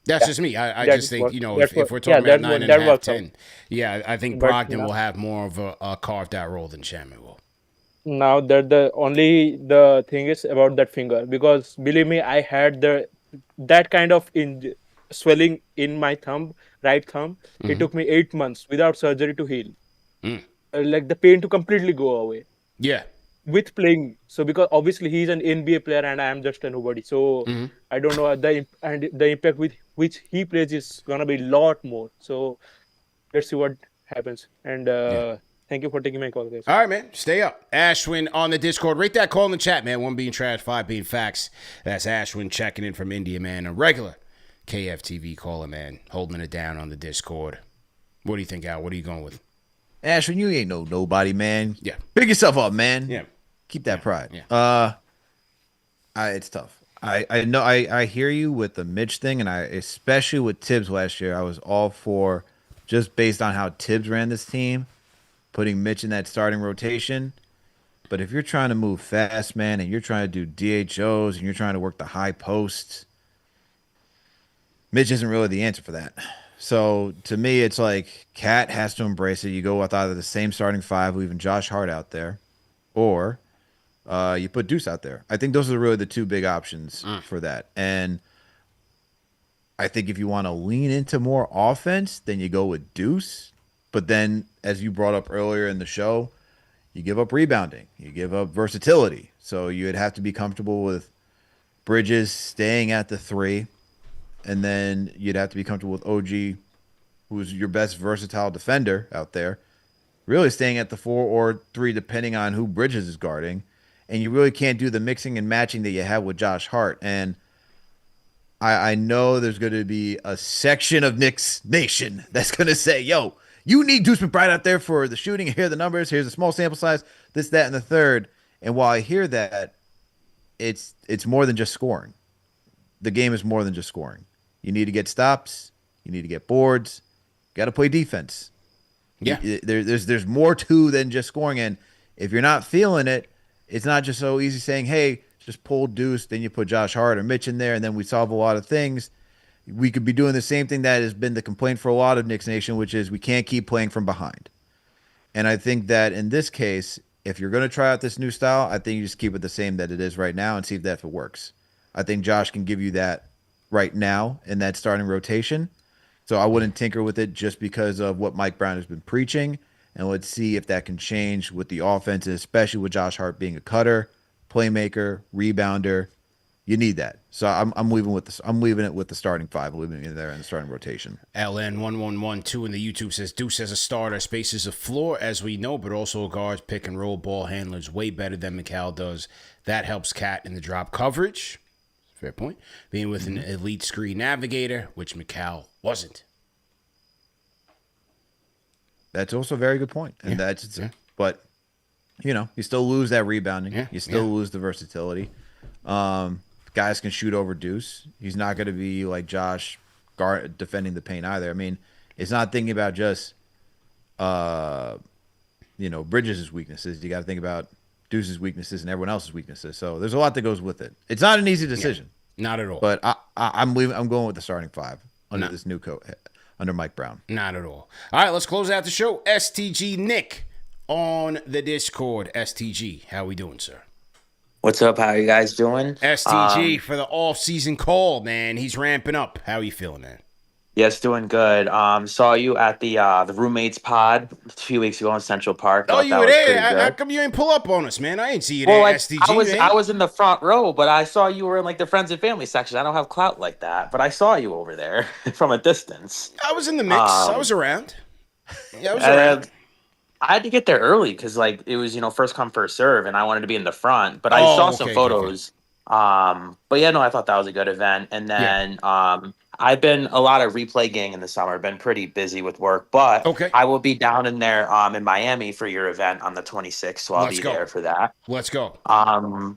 B: That's just me. I just think, if we're talking about 9.5, 10, I think Brogdon will have more of a carved out role than Samet will.
N: Now that the thing is about that finger, because believe me, I had that kind of swelling in my right thumb. It took me 8 months without surgery to heal. Like the pain to completely go away.
B: Yeah.
N: With playing, so because obviously he's an NBA player and I am just a nobody, so I don't know the impact with which he plays is gonna be a lot more. So let's see what happens. And thank you for taking my call, guys.
B: All right, man. Stay up. Ashwin on the Discord. Rate that call in the chat, man. 1 being trash, 5 being facts. That's Ashwin checking in from India, man. A regular KFTV caller, man. Holding it down on the Discord. What do you think, Al? What are you going with?
C: Ashwin, you ain't nobody, man.
B: Yeah.
C: Pick yourself up, man.
B: Yeah.
C: Keep that pride.
B: Yeah.
C: It's tough. I know I hear you with the Mitch thing, and I especially with Tibs last year, I was all for just based on how Tibs ran this team, putting Mitch in that starting rotation. But if you're trying to move fast, man, and you're trying to do DHOs and you're trying to work the high posts, Mitch isn't really the answer for that. So to me, it's like Cat has to embrace it. You go with either the same starting five, leaving Josh Hart out there, or you put Deuce out there. I think those are really the two big options for that. And I think if you want to lean into more offense, then you go with Deuce. But then, as you brought up earlier in the show, you give up rebounding. You give up versatility. So you'd have to be comfortable with Bridges staying at the 3. And then you'd have to be comfortable with OG, who's your best versatile defender out there, really staying at the 4 or 3, depending on who Bridges is guarding. And you really can't do the mixing and matching that you have with Josh Hart. And I know there's going to be a section of Knicks Nation that's going to say, yo, you need Deuce McBride out there for the shooting. Here are the numbers. Here's a small sample size, this, that, and the third. And while I hear that, it's more than just scoring. The game is more than just scoring. You need to get stops. You need to get boards. You got to play defense.
B: Yeah.
C: There's more to than just scoring. And if you're not feeling it, it's not just so easy saying, hey, just pull Deuce, then you put Josh Hart or Mitch in there, and then we solve a lot of things. We could be doing the same thing that has been the complaint for a lot of Knicks Nation, which is we can't keep playing from behind. And I think that in this case, if you're going to try out this new style, I think you just keep it the same that it is right now and see if that works. I think Josh can give you that right now in that starting rotation. So I wouldn't tinker with it just because of what Mike Brown has been preaching. And let's see if that can change with the offense, especially with Josh Hart being a cutter, playmaker, rebounder. You need that. So I'm leaving with this. I'm leaving it with the starting 5. I'm leaving it there in the starting rotation.
B: LN1112 in the YouTube says Deuce as a starter spaces the floor, as we know, but also guards, pick and roll, ball handlers way better than Mikal does. That helps Cat in the drop coverage. Fair point. Being with an elite screen navigator, which Mikal wasn't.
C: That's also a very good point. And but you still lose that rebounding.
B: Yeah.
C: You still lose the versatility. Guys can shoot over Deuce. He's not going to be like Josh defending the paint either. I mean, it's not thinking about just Bridges' weaknesses. You got to think about Deuce's weaknesses and everyone else's weaknesses. So there's a lot that goes with it. It's not an easy decision.
B: Yeah, not at all.
C: But I'm going with the starting 5 under this new coach, under Mike Brown.
B: Not at all. All right, let's close out the show. STG Nick on the Discord. STG, how we doing, sir?
O: What's up? How you guys doing?
B: STG for the off-season call, man. He's ramping up. How are you feeling, man?
O: Yes, doing good. Saw you at the roommates pod a few weeks ago in Central Park.
B: Oh, you were there? How come you ain't pull up on us, man? I ain't see you there, STG.
O: I was in the front row, but I saw you were in like the friends and family section. I don't have clout like that, but I saw you over there from a distance.
B: I was in the mix. I was around. Yeah, I was around.
O: I had to get there early because like it was first come first serve, and I wanted to be in the front. But I saw some photos. Okay. But yeah, no, I thought that was a good event. And then I've been a lot of replay gang in the summer. Been pretty busy with work, but I will be down in there in Miami for your event on the 26th, so I'll be there for that.
B: Let's go.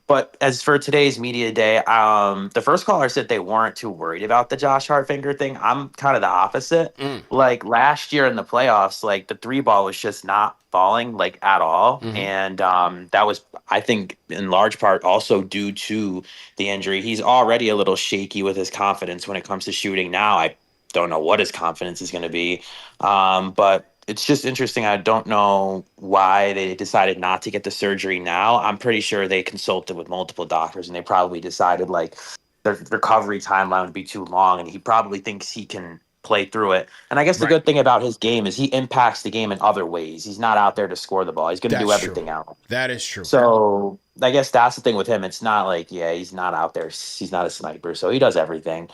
O: But as for today's media day, the first caller said they weren't too worried about the Josh Hart finger thing. I'm kind of the opposite. Like last year in the playoffs, like the 3 ball was just not falling like at all, and that was, I think, in large part also due to the injury. He's already a little shaky with his confidence when it comes to shooting now. I don't know what his confidence is going to be, but it's just interesting. I don't know why they decided not to get the surgery now. I'm pretty sure they consulted with multiple doctors, and they probably decided like the recovery timeline would be too long, and he probably thinks he can play through it. And I guess the good thing about his game is he impacts the game in other ways. He's not out there to score the ball. He's going to do everything out.
B: That is true.
O: So I guess that's the thing with him. It's not like, he's not out there. He's not a sniper. So he does everything.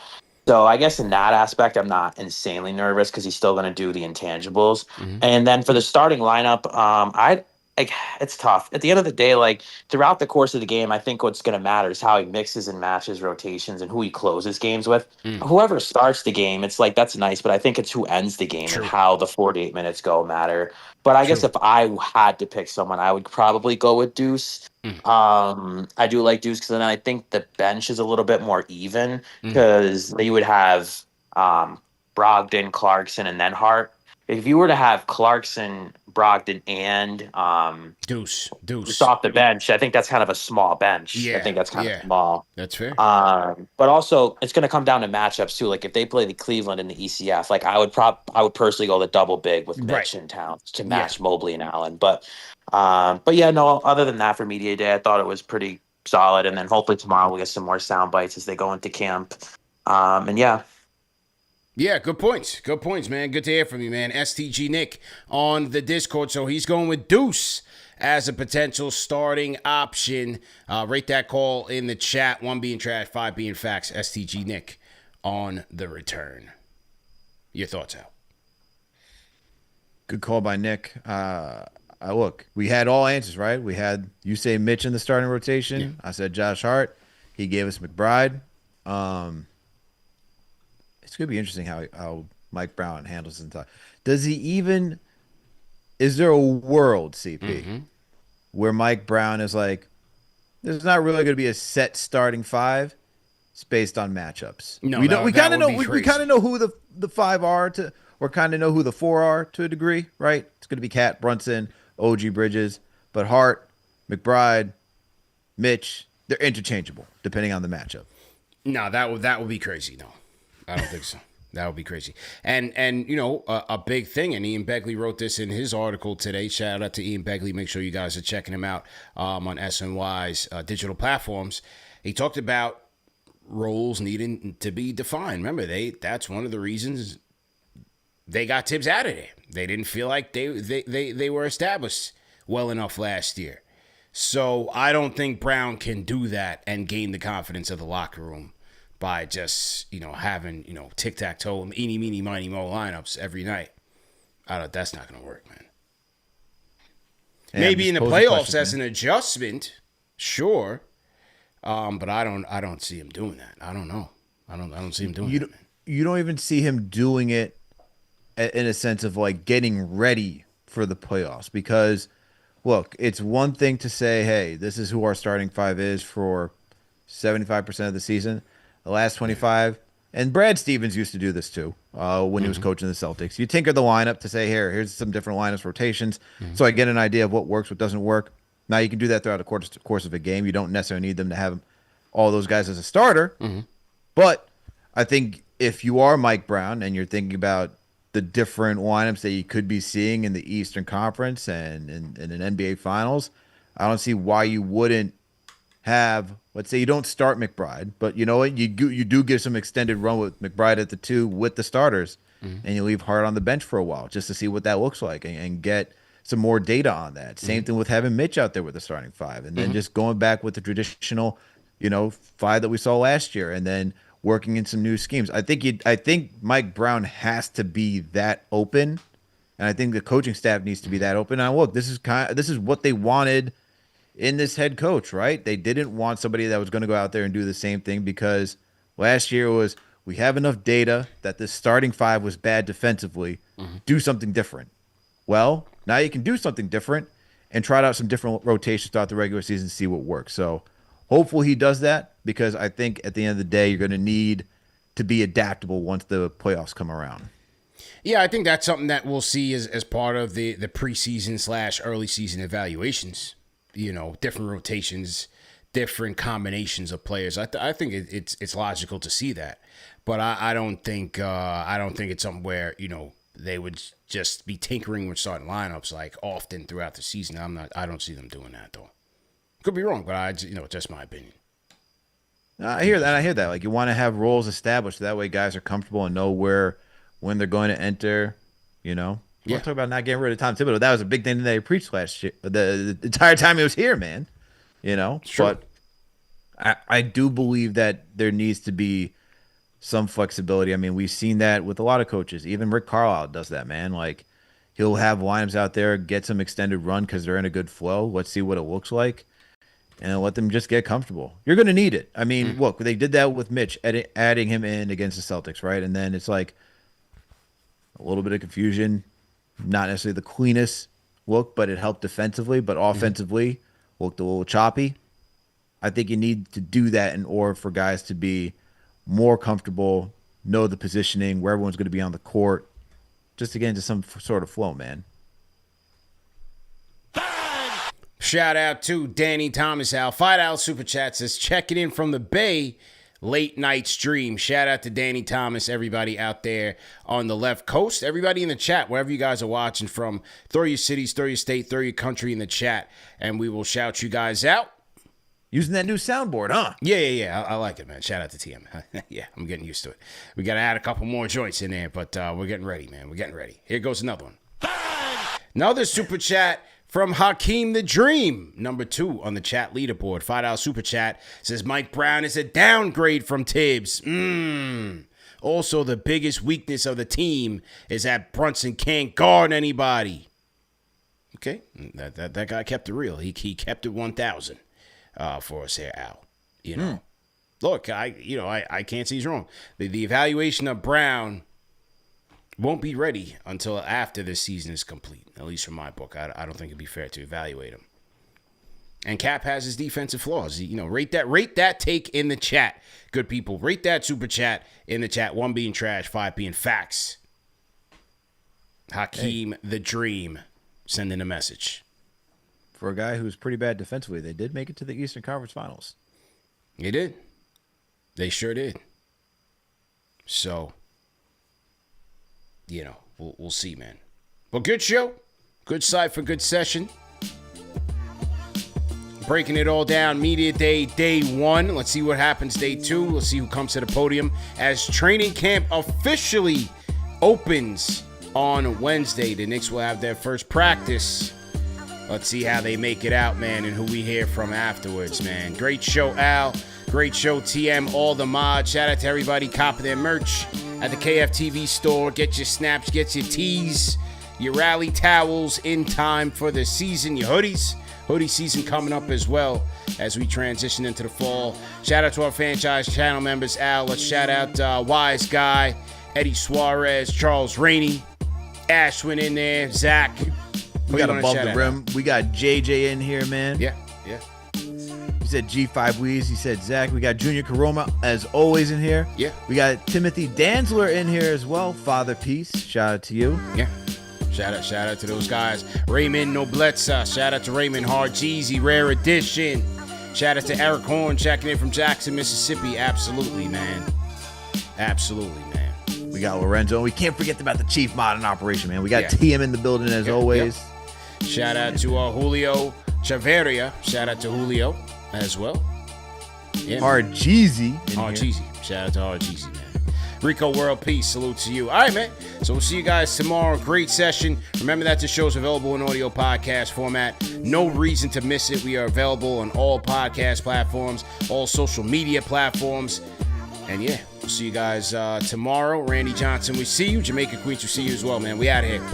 O: So I guess in that aspect, I'm not insanely nervous because he's still going to do the intangibles. And then for the starting lineup, like it's tough. At the end of the day, like throughout the course of the game, I think what's going to matter is how he mixes and matches rotations and who he closes games with. Whoever starts the game, it's like that's nice, but I think it's who ends the game and how the 48 minutes go matter. But I guess if I had to pick someone, I would probably go with Deuce. I do like Deuce because then I think the bench is a little bit more even because you would have Brogdon, Clarkson, and then Hart. If you were to have Clarkson, Brogdon, and
B: Deuce
O: just off the bench, I think that's kind of a small bench. I think that's kind of small.
B: That's fair.
O: But also, it's going to come down to matchups too. Like if they play the Cleveland in the ECF, like I would personally go the double big with Mitch and Towns to match Mobley and Allen. But yeah, no. Other than that, for media day, I thought it was pretty solid. And then hopefully tomorrow we'll get some more sound bites as they go into camp. And yeah.
B: Yeah, good points. Good points, man. Good to hear from you, man. STG Nick on the Discord. So he's going with Deuce as a potential starting option. Rate that call in the chat. 1 being trash, 5 being facts. STG Nick on the return. Your thoughts, Al?
C: Good call by Nick. Look, we had all answers, right? We had you say Mitch in the starting rotation. Yeah. I said Josh Hart. He gave us McBride. It's going to be interesting how Mike Brown handles it. Does he even – is there a world, CP, where Mike Brown is like, there's not really going to be a set starting five? It's based on matchups.
B: No,
C: we kind of know we kind of know who the five are or kind of know who the four are to a degree, right? It's going to be Cat, Brunson, OG Bridges, but Hart, McBride, Mitch, they're interchangeable depending on the matchup.
B: No, that would be crazy. No. I don't think so. That would be crazy. And you know, a big thing, and Ian Begley wrote this in his article today. Shout out to Ian Begley. Make sure you guys are checking him out on SNY's digital platforms. He talked about roles needing to be defined. Remember, that's one of the reasons they got Tibs out of there. They didn't feel like they were established well enough last year. So I don't think Brown can do that and gain the confidence of the locker room by just, having, tic-tac-toe, eeny, meeny, miny, mo lineups every night. That's not going to work, man. Yeah, maybe in the playoffs as an adjustment, sure. But I don't see him doing that. I don't know. I don't see him doing that.
C: You don't even see him doing it in a sense of like getting ready for the playoffs because, look, it's one thing to say, hey, this is who our starting five is for 75% of the season. The last 25, and Brad Stevens used to do this too when he was coaching the Celtics. You tinker the lineup to say, here's some different lineups, rotations, so I get an idea of what works, what doesn't work. Now you can do that throughout the course of a game. You don't necessarily need them to have all those guys as a starter. But I think if you are Mike Brown and you're thinking about the different lineups that you could be seeing in the Eastern Conference and in an NBA Finals, I don't see why you wouldn't have, let's say you don't start McBride, but you know what? You do get some extended run with McBride at the 2 with the starters, and you leave Hart on the bench for a while just to see what that looks like and get some more data on that. Same thing with having Mitch out there with the starting 5, and then just going back with the traditional, 5 that we saw last year, and then working in some new schemes. I think Mike Brown has to be that open, and I think the coaching staff needs to be that open. Now, look, this is what they wanted in this head coach, right? They didn't want somebody that was going to go out there and do the same thing because last year was we have enough data that the starting 5 was bad defensively. Do something different. Well, now you can do something different and try out some different rotations throughout the regular season to see what works. So hopefully he does that because I think at the end of the day, you're going to need to be adaptable once the playoffs come around.
B: Yeah, I think that's something that we'll see as part of the preseason / early season evaluations. Different rotations, different combinations of players. I think it's logical to see that, but I don't think it's something where they would just be tinkering with starting lineups like often throughout the season. I don't see them doing that though. Could be wrong, but just my opinion.
C: I hear that. Like you want to have roles established that way guys are comfortable and know when they're going to enter. Yeah. Talk about not getting rid of Tom Thibodeau. That was a big thing that they preached last year. The entire time he was here, man.
B: Sure.
C: But I do believe that there needs to be some flexibility. I mean, we've seen that with a lot of coaches. Even Rick Carlisle does that, man. Like, He'll have lineups out there, get some extended run because they're in a good flow. Let's see what it looks like, and let them just get comfortable. You're going to need it. I mean, look, they did that with Mitch, adding him in against the Celtics, right? And then it's like a little bit of confusion, not necessarily the cleanest look, but it helped defensively, but offensively looked a little choppy. I think you need to do that in order for guys to be more comfortable, know the positioning, where everyone's going to be on the court, just to get into some sort of flow, man.
B: Shout out to Danny Thomas, Al. $5 Super Chat says, checking in from the Bay, late night stream. Shout out to Danny Thomas, everybody out there on the left coast. Everybody in the chat, wherever you guys are watching from, throw your cities, throw your state, throw your country in the chat, and we will shout you guys out.
C: Using that new soundboard, huh?
B: Yeah. I like it, man. Shout out to TM. Yeah, I'm getting used to it. We got to add a couple more joints in there, but we're getting ready, man. We're getting ready. Here goes another one. Another Super Chat from Hakeem the Dream, number 2 on the chat leaderboard. $5 Super Chat says, Mike Brown is a downgrade from Tibs. Also, the biggest weakness of the team is that Brunson can't guard anybody. Okay, that guy kept it real. He kept it 1,000. For us here, Al. You know, look, I can't see he's wrong. The evaluation of Brown won't be ready until after this season is complete, at least from my book. I don't think it'd be fair to evaluate him. And Cap has his defensive flaws. Rate that take in the chat, good people. Rate that Super Chat in the chat. 1 being trash, 5 being facts. Hakeem the Dream sending a message.
C: For a guy who's pretty bad defensively, they did make it to the Eastern Conference Finals.
B: They did. They sure did. So, we'll see, man. Well, good show. Good side for good session. Breaking it all down. Media day 1. Let's see what happens day 2. Let's see who comes to the podium as training camp officially opens on Wednesday. The Knicks will have their first practice. Let's see how they make it out, man, and who we hear from afterwards, man. Great show, Al. Great show, TM, all the mods. Shout out to everybody copping their merch at the KFTV store. Get your snaps, get your tees, your rally towels in time for the season, your hoodies. Hoodie season coming up as well as we transition into the fall. Shout out to our franchise channel members, Al. Let's shout out Wise Guy, Eddie Suarez, Charles Rainey, Ashwin in there, Zach.
C: We got above the rim. We got JJ in here, man.
B: Yeah.
C: He said G5 Weez. He said Zach. We got Junior Karoma, as always, in here.
B: Yeah.
C: We got Timothy Danzler in here as well. Father Peace. Shout out to you.
B: Yeah. Shout out to those guys. Raymond Nobletza. Shout out to Raymond Hard Jeezy, Rare Edition. Shout out to Eric Horn checking in from Jackson, Mississippi. Absolutely, man.
C: We got Lorenzo. We can't forget about the Chief Mod in operation, man. We got TM in the building as always.
B: Shout out to Julio Chaveria. Shout out to Julio as well. Yeah,
C: Hard Jeezy.
B: Hard Jeezy. Shout out to Hard Jeezy, man. Rico World Peace. Salute to you. All right, man. So we'll see you guys tomorrow. Great session. Remember that the show's available in audio podcast format. No reason to miss it. We are available on all podcast platforms, all social media platforms. And yeah, we'll see you guys tomorrow. Randy Johnson, we see you. Jamaica Queens, we see you as well, man. We out of here. Peace.